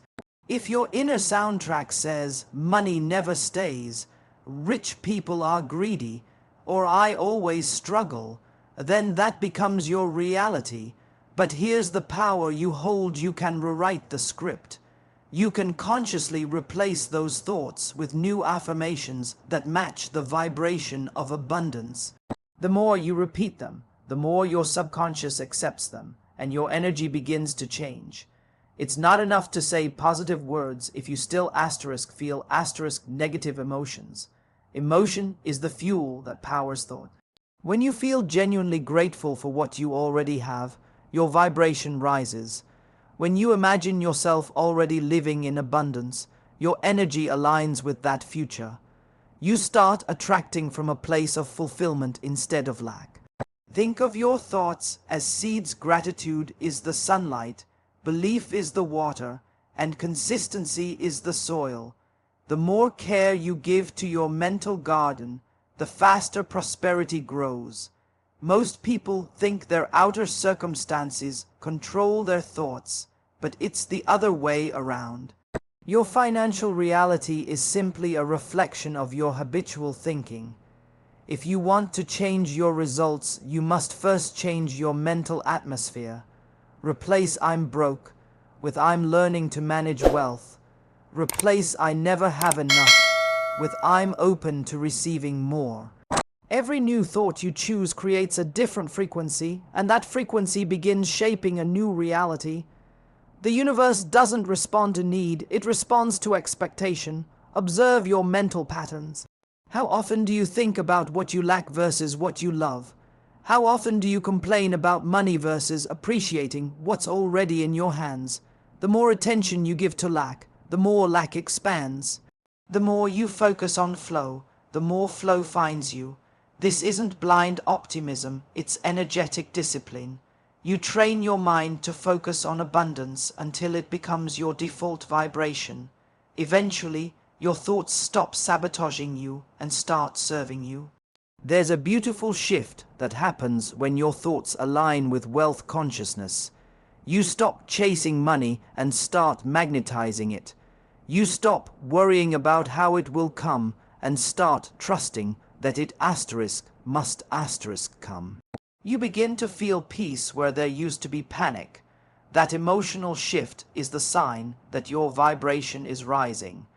If your inner soundtrack says, money never stays, rich people are greedy, or I always struggle, then that becomes your reality. But here's the power you hold: you can rewrite the script. You can consciously replace those thoughts with new affirmations that match the vibration of abundance. The more you repeat them, the more your subconscious accepts them, and your energy begins to change. It's not enough to say positive words if you still feel negative emotions. Emotion is the fuel that powers thought. When you feel genuinely grateful for what you already have, your vibration rises. When you imagine yourself already living in abundance, your energy aligns with that future. You start attracting from a place of fulfillment instead of lack. Think of your thoughts as seeds. Gratitude is the sunlight, belief is the water, and consistency is the soil. The more care you give to your mental garden, the faster prosperity grows. Most people think their outer circumstances control their thoughts, but it's the other way around. Your financial reality is simply a reflection of your habitual thinking. If you want to change your results, you must first change your mental atmosphere. Replace "I'm broke" with "I'm learning to manage wealth." Replace "I never have enough" with "I'm open to receiving more." Every new thought you choose creates a different frequency, and that frequency begins shaping a new reality. The universe doesn't respond to need, it responds to expectation. Observe your mental patterns. How often do you think about what you lack versus what you love? How often do you complain about money versus appreciating what's already in your hands? The more attention you give to lack, the more lack expands. The more you focus on flow, the more flow finds you. This isn't blind optimism, it's energetic discipline. You train your mind to focus on abundance until it becomes your default vibration. Eventually, your thoughts stop sabotaging you and start serving you. There's a beautiful shift that happens when your thoughts align with wealth consciousness. You stop chasing money and start magnetizing it. You stop worrying about how it will come and start trusting that it must come. You begin to feel peace where there used to be panic. That emotional shift is the sign that your vibration is rising.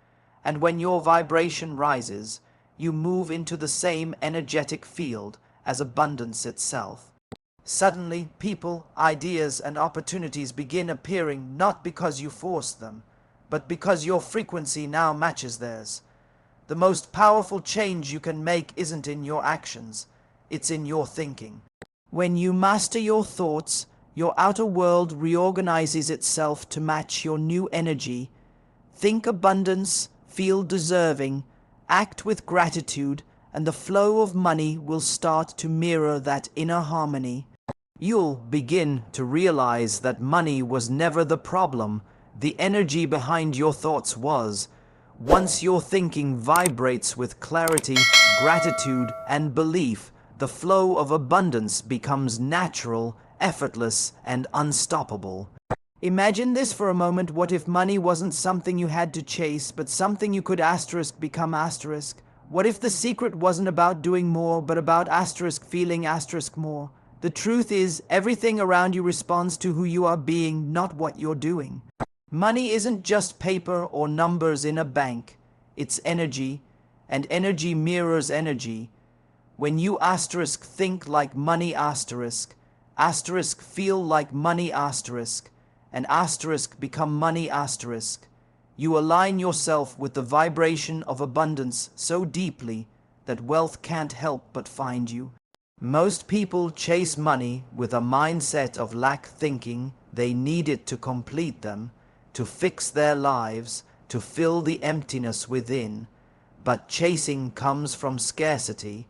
And when your vibration rises, you move into the same energetic field as abundance itself. Suddenly, people, ideas, and opportunities begin appearing not because you forced them, but because your frequency now matches theirs. The most powerful change you can make isn't in your actions, it's in your thinking. When you master your thoughts, your outer world reorganizes itself to match your new energy. Think abundance, feel deserving, act with gratitude, and the flow of money will start to mirror that inner harmony. You'll begin to realize that money was never the problem. The energy behind your thoughts was. Once your thinking vibrates with clarity, gratitude, and belief, the flow of abundance becomes natural, effortless, and unstoppable. Imagine this for a moment. What if money wasn't something you had to chase, but something you could become? What if the secret wasn't about doing more, but about feeling more? The truth is, everything around you responds to who you are being, not what you're doing. Money isn't just paper or numbers in a bank. It's energy, and energy mirrors energy. When you think like money feel like money and become money you align yourself with the vibration of abundance so deeply that wealth can't help but find you. Most people chase money with a mindset of lack, thinking they need it to complete them, to fix their lives, to fill the emptiness within. But chasing comes from scarcity.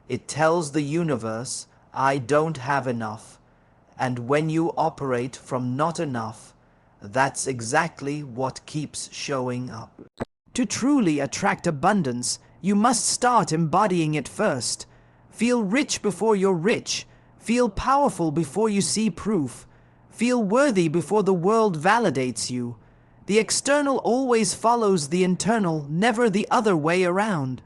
It tells the universe, I don't have enough. And when you operate from not enough, that's exactly what keeps showing up. To truly attract abundance, You must start embodying it first. Feel rich before you're rich. Feel powerful before you see proof. Feel worthy before the world validates you. The external always follows the internal, never the other way around.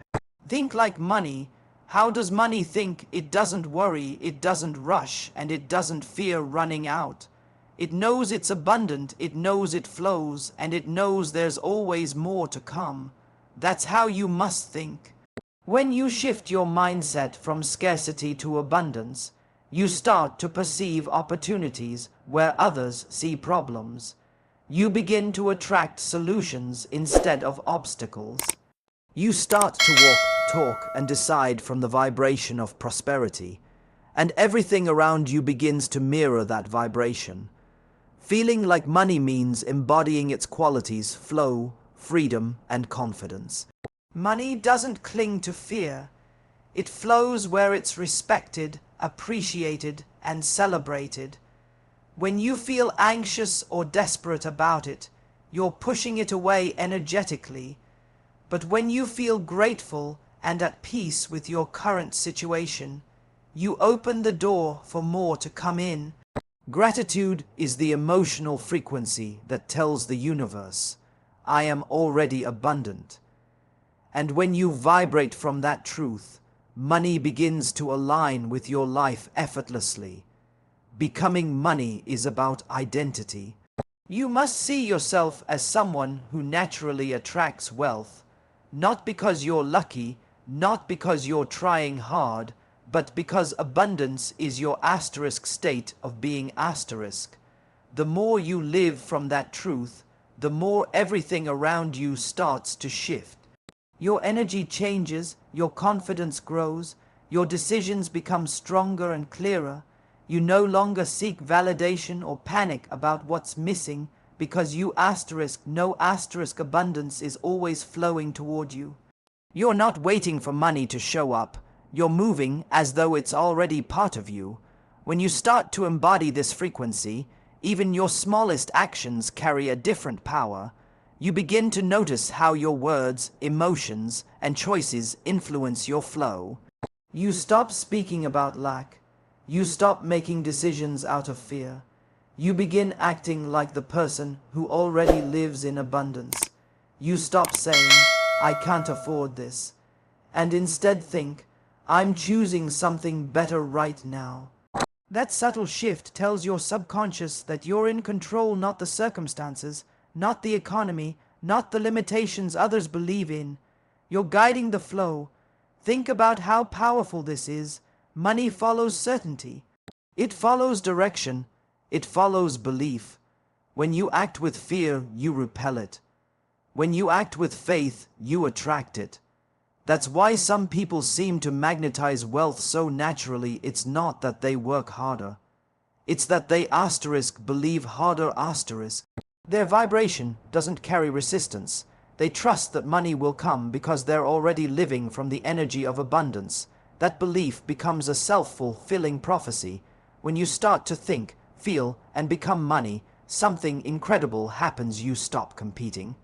Think like money. How does money think? It doesn't worry, it doesn't rush, and it doesn't fear running out. It knows it's abundant, it knows it flows, and it knows there's always more to come. That's how you must think. When you shift your mindset from scarcity to abundance, you start to perceive opportunities where others see problems. You begin to attract solutions instead of obstacles. You start to walk, talk, and decide from the vibration of prosperity, and everything around you begins to mirror that vibration. Feeling like money means embodying its qualities: flow, freedom, and confidence. Money doesn't cling to fear. It flows where it's respected, appreciated, and celebrated. When you feel anxious or desperate about it, you're pushing it away energetically. But when you feel grateful and at peace with your current situation, you open the door for more to come in. Gratitude is the emotional frequency that tells the universe, I am already abundant. And when you vibrate from that truth, money begins to align with your life effortlessly. Becoming money is about identity. You must see yourself as someone who naturally attracts wealth, not because you're lucky, not because you're trying hard, but because abundance is your asterisk state of being asterisk. The more you live from that truth, the more everything around you starts to shift. Your energy changes, your confidence grows, your decisions become stronger and clearer. You no longer seek validation or panic about what's missing because you no asterisk abundance is always flowing toward you. You're not waiting for money to show up. You're moving as though it's already part of you. When you start to embody this frequency, even your smallest actions carry a different power. You begin to notice how your words, emotions, and choices influence your flow. You stop speaking about lack. You stop making decisions out of fear. You begin acting like the person who already lives in abundance. You stop saying, I can't afford this, and instead think, I'm choosing something better right now. That subtle shift tells your subconscious that you're in control, not the circumstances, not the economy, not the limitations others believe in. You're guiding the flow. Think about how powerful this is. Money follows certainty. It follows direction. It follows belief. When you act with fear, you repel it. When you act with faith, you attract it. That's why some people seem to magnetize wealth so naturally. It's not that they work harder. It's that they believe harder. Their vibration doesn't carry resistance. They trust that money will come because they're already living from the energy of abundance. That belief becomes a self-fulfilling prophecy. When you start to think, feel, and become money, something incredible happens. You stop competing.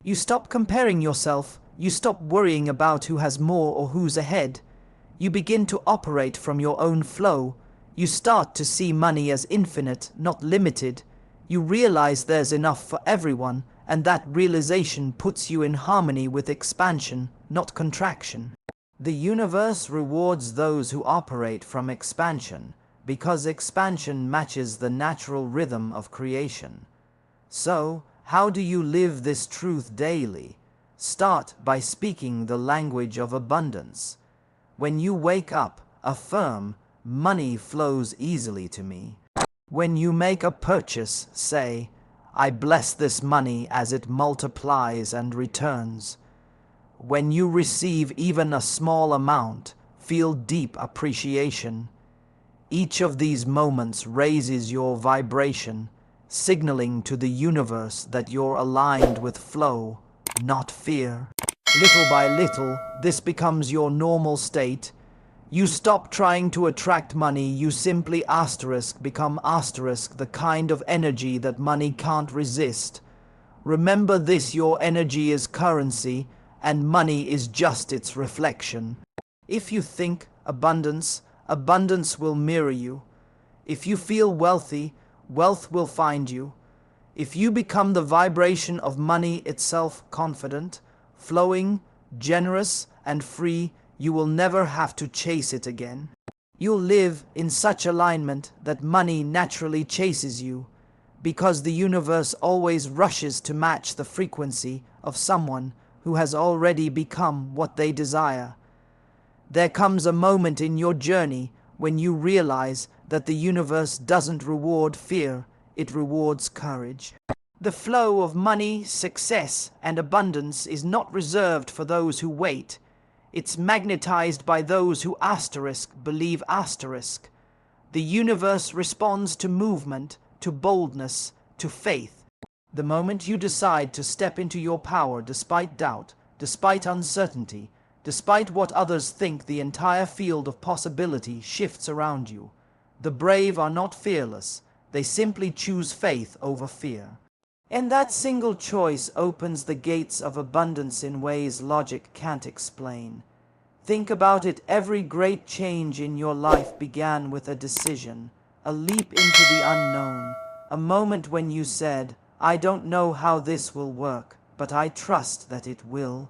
You stop comparing yourself. You stop worrying about who has more or who's ahead. You begin to operate from your own flow. You start to see money as infinite, not limited. You realize there's enough for everyone, and that realization puts you in harmony with expansion, not contraction. The universe rewards those who operate from expansion, because expansion matches the natural rhythm of creation. So, how do you live this truth daily? Start by speaking the language of abundance. When you wake up, affirm, money flows easily to me. When you make a purchase, say, I bless this money as it multiplies and returns. When you receive even a small amount, feel deep appreciation. Each of these moments raises your vibration, signaling to the universe that you're aligned with flow, not fear. Little by little, this becomes your normal state. You stop trying to attract money, you simply become the kind of energy that money can't resist. Remember this, your energy is currency, and money is just its reflection. If you think abundance, abundance will mirror you. If you feel wealthy, wealth will find you. If you become the vibration of money itself, confident, flowing, generous, and free, you will never have to chase it again. You'll live in such alignment that money naturally chases you, because the universe always rushes to match the frequency of someone who has already become what they desire. There comes a moment in your journey when you realize that the universe doesn't reward fear, it rewards courage. The flow of money, success, and abundance is not reserved for those who wait. It's magnetized by those who believe. The universe responds to movement, to boldness, to faith. The moment you decide to step into your power despite doubt, despite uncertainty, despite what others think, the entire field of possibility shifts around you. The brave are not fearless, they simply choose faith over fear. And that single choice opens the gates of abundance in ways logic can't explain. Think about it, every great change in your life began with a decision, a leap into the unknown, a moment when you said, "I don't know how this will work, but I trust that it will."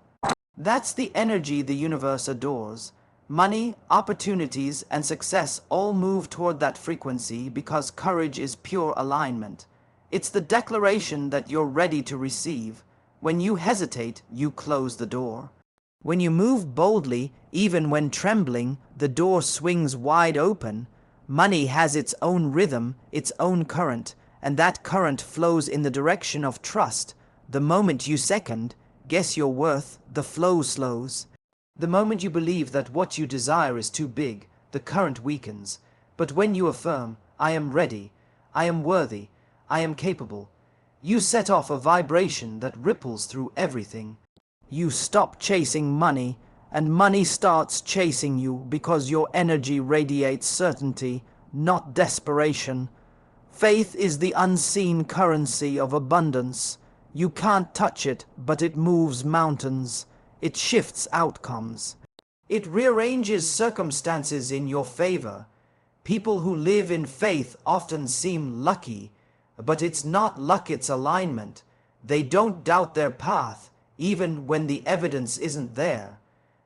That's the energy the universe adores. Money, opportunities, and success all move toward that frequency because courage is pure alignment. It's the declaration that you're ready to receive. When you hesitate, you close the door. When you move boldly, even when trembling, the door swings wide open. Money has its own rhythm, its own current, and that current flows in the direction of trust. The moment you second, guess your worth, the flow slows. The moment you believe that what you desire is too big, the current weakens. But when you affirm, "I am ready, I am worthy, I am capable," you set off a vibration that ripples through everything. You stop chasing money, and money starts chasing you because your energy radiates certainty, not desperation. Faith is the unseen currency of abundance. You can't touch it, but it moves mountains. It shifts outcomes. It rearranges circumstances in your favor. People who live in faith often seem lucky, but it's not luck, it's alignment. They don't doubt their path, even when the evidence isn't there.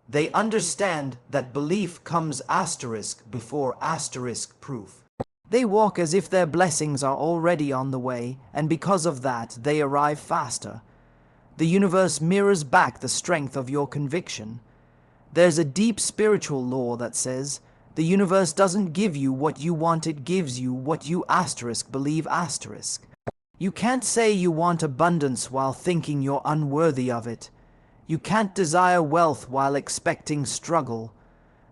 They understand that belief comes asterisk before asterisk proof. They walk as if their blessings are already on the way, and because of that, they arrive faster. The universe mirrors back the strength of your conviction. There's a deep spiritual law that says, the universe doesn't give you what you want, it gives you what you believe. You can't say you want abundance while thinking you're unworthy of it. You can't desire wealth while expecting struggle.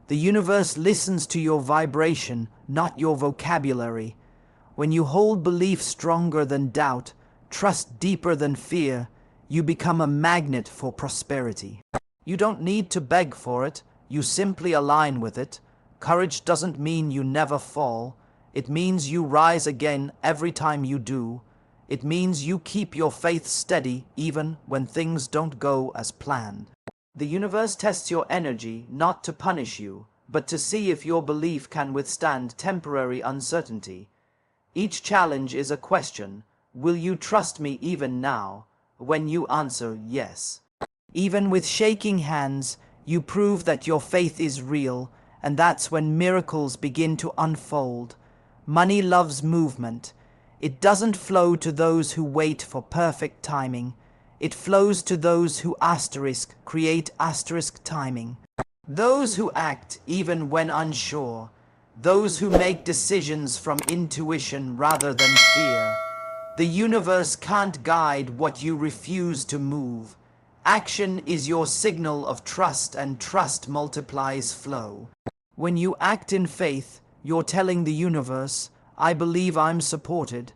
The universe listens to your vibration, not your vocabulary. When you hold belief stronger than doubt, trust deeper than fear, you become a magnet for prosperity. You don't need to beg for it, you simply align with it. Courage doesn't mean you never fall. It means you rise again every time you do. It means you keep your faith steady even when things don't go as planned. The universe tests your energy not to punish you, but to see if your belief can withstand temporary uncertainty. Each challenge is a question. Will you trust me even now? When you answer yes. Even with shaking hands, you prove that your faith is real, and that's when miracles begin to unfold. Money loves movement. It doesn't flow to those who wait for perfect timing. It flows to those who create timing. Those who act even when unsure. Those who make decisions from intuition rather than fear. The universe can't guide what you refuse to move. Action is your signal of trust, and trust multiplies flow. When you act in faith, you're telling the universe, "I believe I'm supported."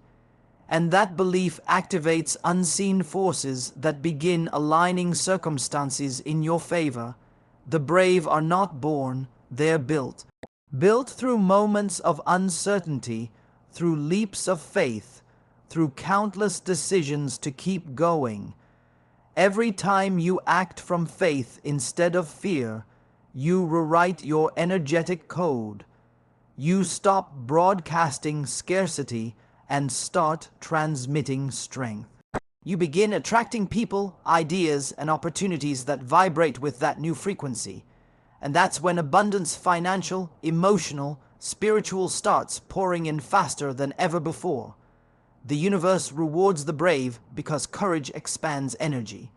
And that belief activates unseen forces that begin aligning circumstances in your favor. The brave are not born, they're built. Built through moments of uncertainty, through leaps of faith, through countless decisions to keep going. Every time you act from faith instead of fear, you rewrite your energetic code. You stop broadcasting scarcity and start transmitting strength. You begin attracting people, ideas, and opportunities that vibrate with that new frequency. And that's when abundance, financial, emotional, spiritual, starts pouring in faster than ever before. The universe rewards the brave because courage expands energy.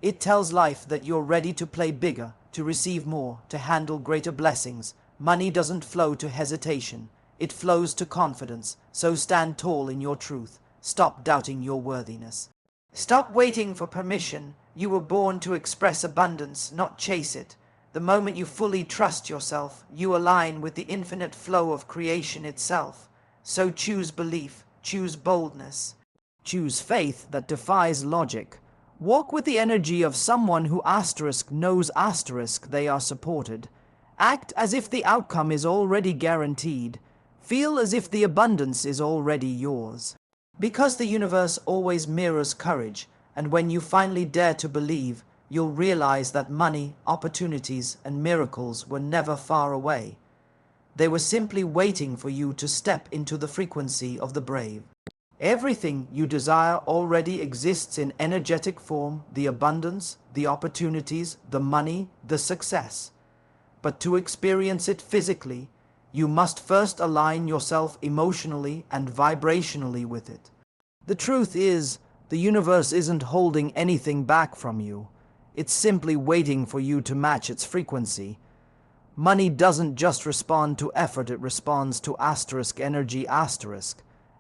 It tells life that you're ready to play bigger, to receive more, to handle greater blessings. Money doesn't flow to hesitation. It flows to confidence. So stand tall in your truth. Stop doubting your worthiness. Stop waiting for permission. You were born to express abundance, not chase it. The moment you fully trust yourself, you align with the infinite flow of creation itself. So choose belief, choose boldness, choose faith that defies logic. Walk with the energy of someone who knows they are supported. Act as if the outcome is already guaranteed. Feel as if the abundance is already yours. Because the universe always mirrors courage, and when you finally dare to believe, you'll realize that money, opportunities, and miracles were never far away. They were simply waiting for you to step into the frequency of the brave. Everything you desire already exists in energetic form: the abundance, the opportunities, the money, the success. But to experience it physically, you must first align yourself emotionally and vibrationally with it. The truth is, the universe isn't holding anything back from you. It's simply waiting for you to match its frequency. Money doesn't just respond to effort, it responds to energy.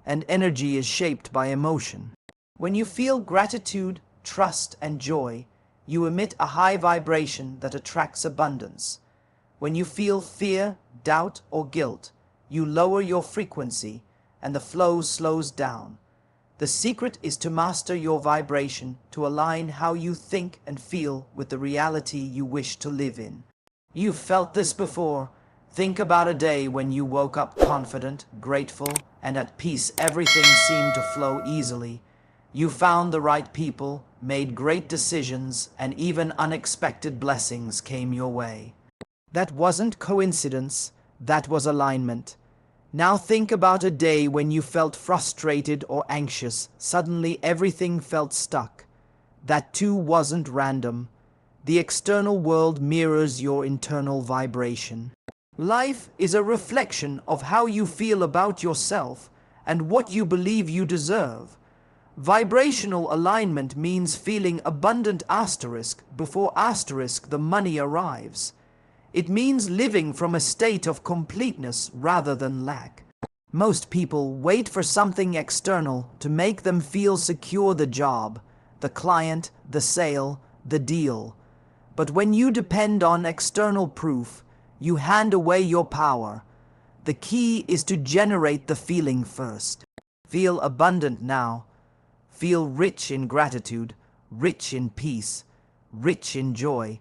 And energy is shaped by emotion. When you feel gratitude, trust, and joy, you emit a high vibration that attracts abundance. When you feel fear, doubt, or guilt, you lower your frequency and the flow slows down. The secret is to master your vibration, to align how you think and feel with the reality you wish to live in. You've felt this before. Think about a day when you woke up confident, grateful, and at peace. Everything seemed to flow easily. You found the right people, made great decisions, and even unexpected blessings came your way. That wasn't coincidence, that was alignment. Now think about a day when you felt frustrated or anxious. Suddenly everything felt stuck. That too wasn't random. The external world mirrors your internal vibration. Life is a reflection of how you feel about yourself and what you believe you deserve. Vibrational alignment means feeling abundant before the money arrives. It means living from a state of completeness rather than lack. Most people wait for something external to make them feel secure: the job, the client, the sale, the deal. But when you depend on external proof, you hand away your power. The key is to generate the feeling first. Feel abundant now. Feel rich in gratitude, rich in peace, rich in joy.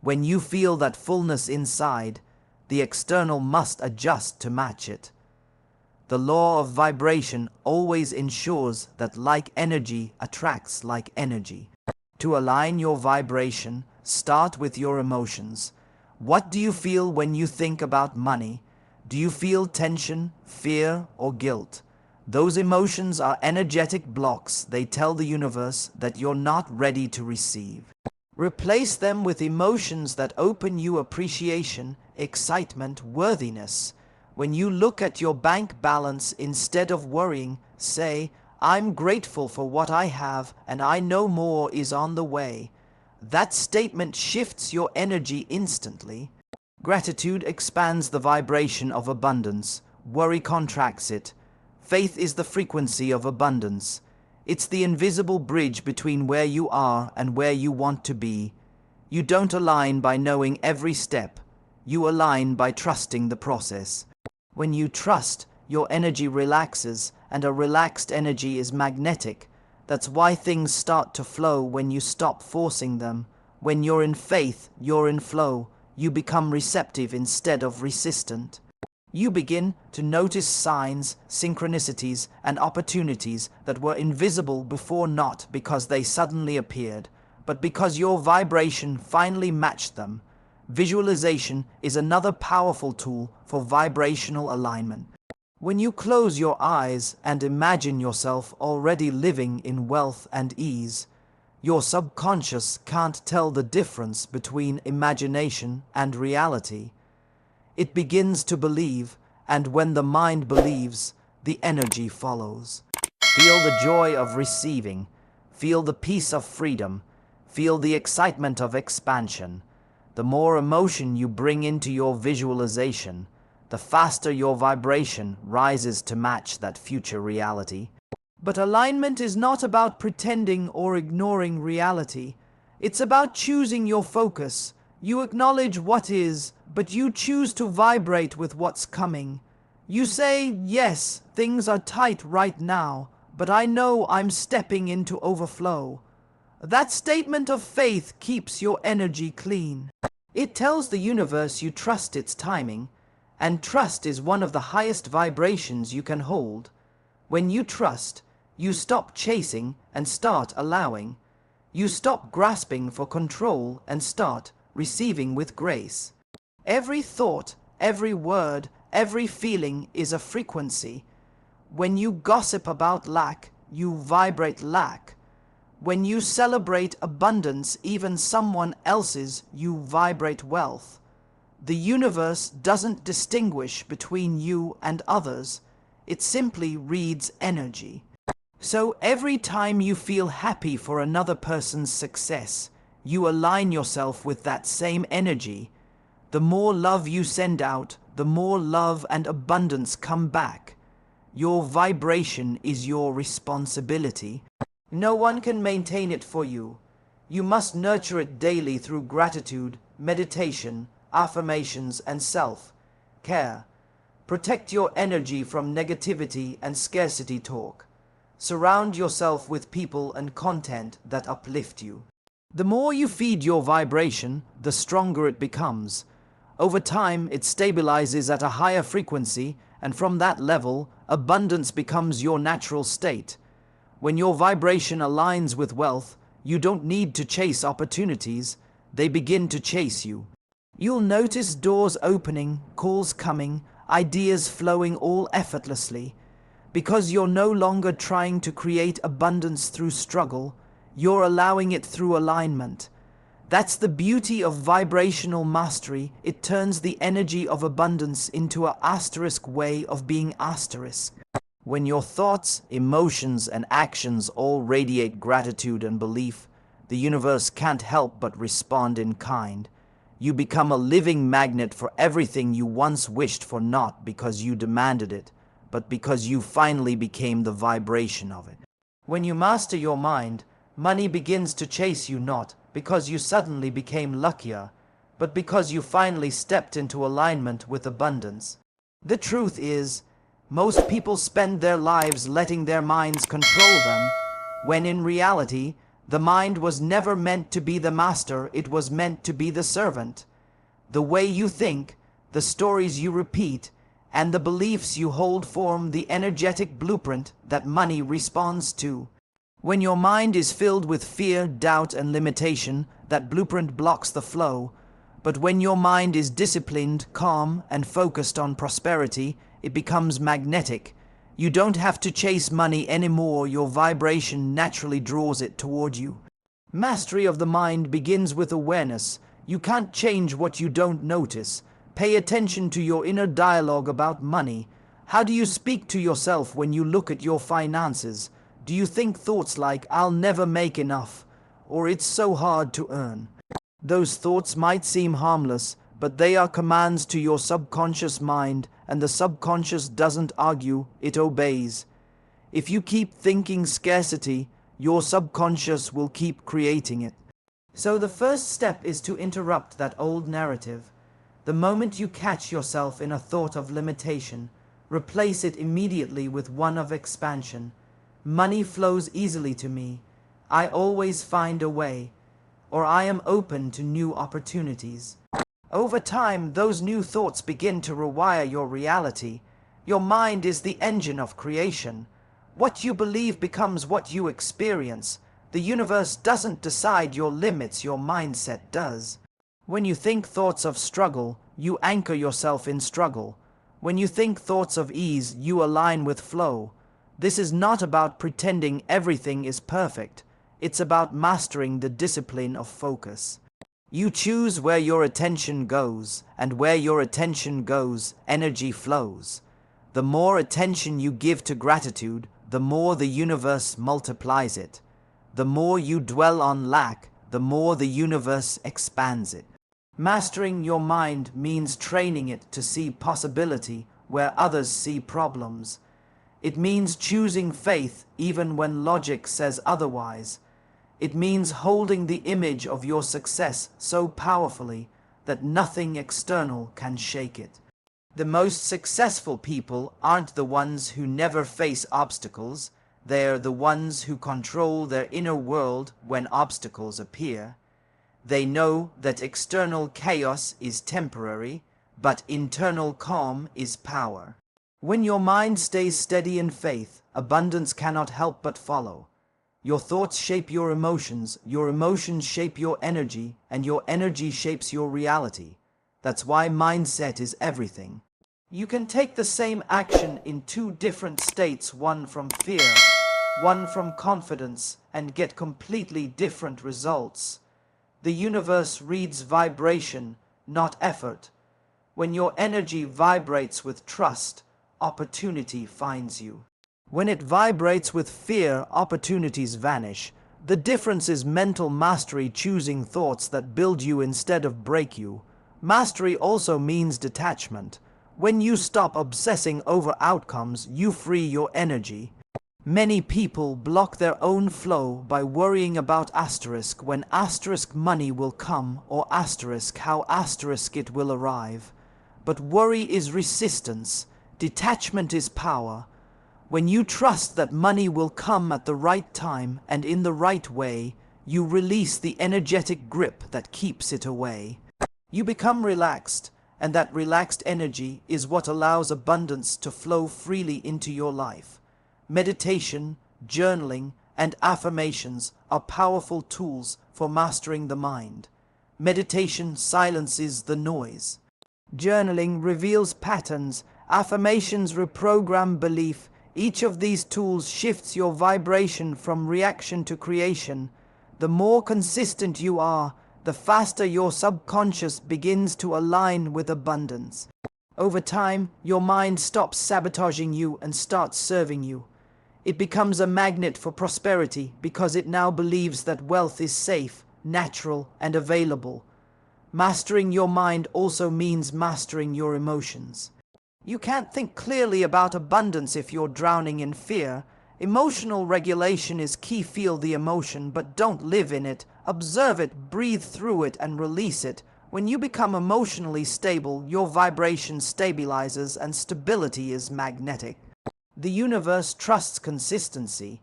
When you feel that fullness inside, the external must adjust to match it. The law of vibration always ensures that like energy attracts like energy. To align your vibration, start with your emotions. What do you feel when you think about money? Do you feel tension, fear, or guilt? Those emotions are energetic blocks. They tell the universe that you're not ready to receive. Replace them with emotions that open you: appreciation, excitement, worthiness. When you look at your bank balance, instead of worrying, say, "I'm grateful for what I have and I know more is on the way." That statement shifts your energy instantly. Gratitude expands the vibration of abundance. Worry contracts it. Faith is the frequency of abundance. It's the invisible bridge between where you are and where you want to be. You don't align by knowing every step. You align by trusting the process. When you trust, your energy relaxes, and a relaxed energy is magnetic. That's why things start to flow when you stop forcing them. When you're in faith, you're in flow. You become receptive instead of resistant. You begin to notice signs, synchronicities, and opportunities that were invisible before, not because they suddenly appeared, but because your vibration finally matched them. Visualization is another powerful tool for vibrational alignment. When you close your eyes and imagine yourself already living in wealth and ease, your subconscious can't tell the difference between imagination and reality. It begins to believe, and when the mind believes, the energy follows. Feel the joy of receiving. Feel the peace of freedom. Feel the excitement of expansion. The more emotion you bring into your visualization, the faster your vibration rises to match that future reality. But alignment is not about pretending or ignoring reality. It's about choosing your focus. You acknowledge what is, but you choose to vibrate with what's coming. You say, yes, things are tight right now, but I know I'm stepping into overflow. That statement of faith keeps your energy clean. It tells the universe you trust its timing, and trust is one of the highest vibrations you can hold. When you trust, you stop chasing and start allowing. You stop grasping for control and start receiving with grace. Every thought, every word, every feeling is a frequency. When you gossip about lack, you vibrate lack. When you celebrate abundance, even someone else's, you vibrate wealth. The universe doesn't distinguish between you and others. It simply reads energy. So every time you feel happy for another person's success, you align yourself with that same energy. The more love you send out, the more love and abundance come back. Your vibration is your responsibility. No one can maintain it for you. You must nurture it daily through gratitude, meditation, affirmations, and self-care. Protect your energy from negativity and scarcity talk. Surround yourself with people and content that uplift you. The more you feed your vibration, the stronger it becomes. Over time, it stabilizes at a higher frequency, and from that level, abundance becomes your natural state. When your vibration aligns with wealth, you don't need to chase opportunities, they begin to chase you. You'll notice doors opening, calls coming, ideas flowing all effortlessly. Because you're no longer trying to create abundance through struggle, you're allowing it through alignment. That's the beauty of vibrational mastery. It turns the energy of abundance into an asterisk way of being asterisk. When your thoughts, emotions, and actions all radiate gratitude and belief, the universe can't help but respond in kind. You become a living magnet for everything you once wished for, not because you demanded it, but because you finally became the vibration of it. When you master your mind, money begins to chase you, not because you suddenly became luckier, but because you finally stepped into alignment with abundance. The truth is, most people spend their lives letting their minds control them, when in reality, the mind was never meant to be the master, it was meant to be the servant. The way you think, the stories you repeat, and the beliefs you hold form the energetic blueprint that money responds to. When your mind is filled with fear, doubt, and limitation, that blueprint blocks the flow. But when your mind is disciplined, calm, and focused on prosperity, it becomes magnetic. You don't have to chase money anymore, your vibration naturally draws it toward you. Mastery of the mind begins with awareness. You can't change what you don't notice. Pay attention to your inner dialogue about money. How do you speak to yourself when you look at your finances? Do you think thoughts like, I'll never make enough, or it's so hard to earn? Those thoughts might seem harmless, but they are commands to your subconscious mind, and the subconscious doesn't argue, it obeys. If you keep thinking scarcity, your subconscious will keep creating it. So the first step is to interrupt that old narrative. The moment you catch yourself in a thought of limitation, replace it immediately with one of expansion. Money flows easily to me. I always find a way. Or I am open to new opportunities. Over time, those new thoughts begin to rewire your reality. Your mind is the engine of creation. What you believe becomes what you experience. The universe doesn't decide your limits, your mindset does. When you think thoughts of struggle, you anchor yourself in struggle. When you think thoughts of ease, you align with flow. This is not about pretending everything is perfect. It's about mastering the discipline of focus. You choose where your attention goes, and where your attention goes, energy flows. The more attention you give to gratitude, the more the universe multiplies it. The more you dwell on lack, the more the universe expands it. Mastering your mind means training it to see possibility where others see problems. It means choosing faith even when logic says otherwise. It means holding the image of your success so powerfully that nothing external can shake it. The most successful people aren't the ones who never face obstacles. They're the ones who control their inner world when obstacles appear. They know that external chaos is temporary, but internal calm is power. When your mind stays steady in faith, abundance cannot help but follow. Your thoughts shape your emotions shape your energy, and your energy shapes your reality. That's why mindset is everything. You can take the same action in two different states, one from fear, one from confidence, and get completely different results. The universe reads vibration, not effort. When your energy vibrates with trust, opportunity finds you. When it vibrates with fear, opportunities vanish. The difference is mental mastery, choosing thoughts that build you instead of break you. Mastery also means detachment. When you stop obsessing over outcomes, you free your energy. Many people block their own flow by worrying about asterisk when asterisk money will come, or asterisk how asterisk it will arrive. But worry is resistance. Detachment is power. When you trust that money will come at the right time and in the right way, you release the energetic grip that keeps it away. You become relaxed, and that relaxed energy is what allows abundance to flow freely into your life. Meditation, journaling, and affirmations are powerful tools for mastering the mind. Meditation silences the noise. Journaling reveals patterns. Affirmations reprogram belief. Each of these tools shifts your vibration from reaction to creation. The more consistent you are, the faster your subconscious begins to align with abundance. Over time, your mind stops sabotaging you and starts serving you. It becomes a magnet for prosperity because it now believes that wealth is safe, natural, and available. Mastering your mind also means mastering your emotions. You can't think clearly about abundance if you're drowning in fear. Emotional regulation is key. Feel the emotion, but don't live in it. Observe it, breathe through it, and release it. When you become emotionally stable, your vibration stabilizes and stability is magnetic. The universe trusts consistency.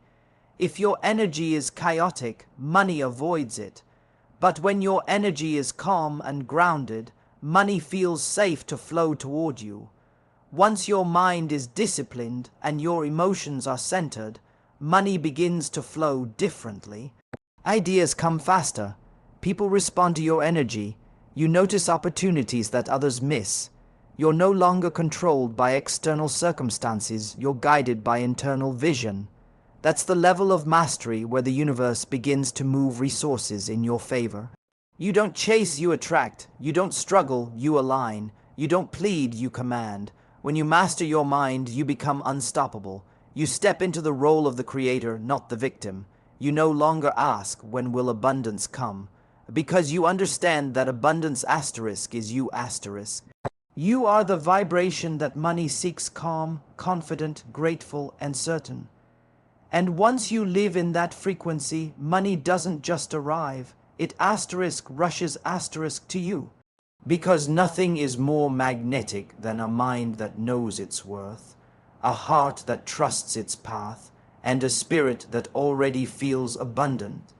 If your energy is chaotic, money avoids it. But when your energy is calm and grounded, money feels safe to flow toward you. Once your mind is disciplined and your emotions are centered, money begins to flow differently. Ideas come faster. People respond to your energy. You notice opportunities that others miss. You're no longer controlled by external circumstances. You're guided by internal vision. That's the level of mastery where the universe begins to move resources in your favor. You don't chase, you attract. You don't struggle, you align. You don't plead, you command. When you master your mind, you become unstoppable. You step into the role of the creator, not the victim. You no longer ask, when will abundance come? Because you understand that abundance asterisk is you asterisk. You are the vibration that money seeks, calm, confident, grateful, and certain. And once you live in that frequency, money doesn't just arrive. It asterisk rushes asterisk to you. Because nothing is more magnetic than a mind that knows its worth, a heart that trusts its path, and a spirit that already feels abundant.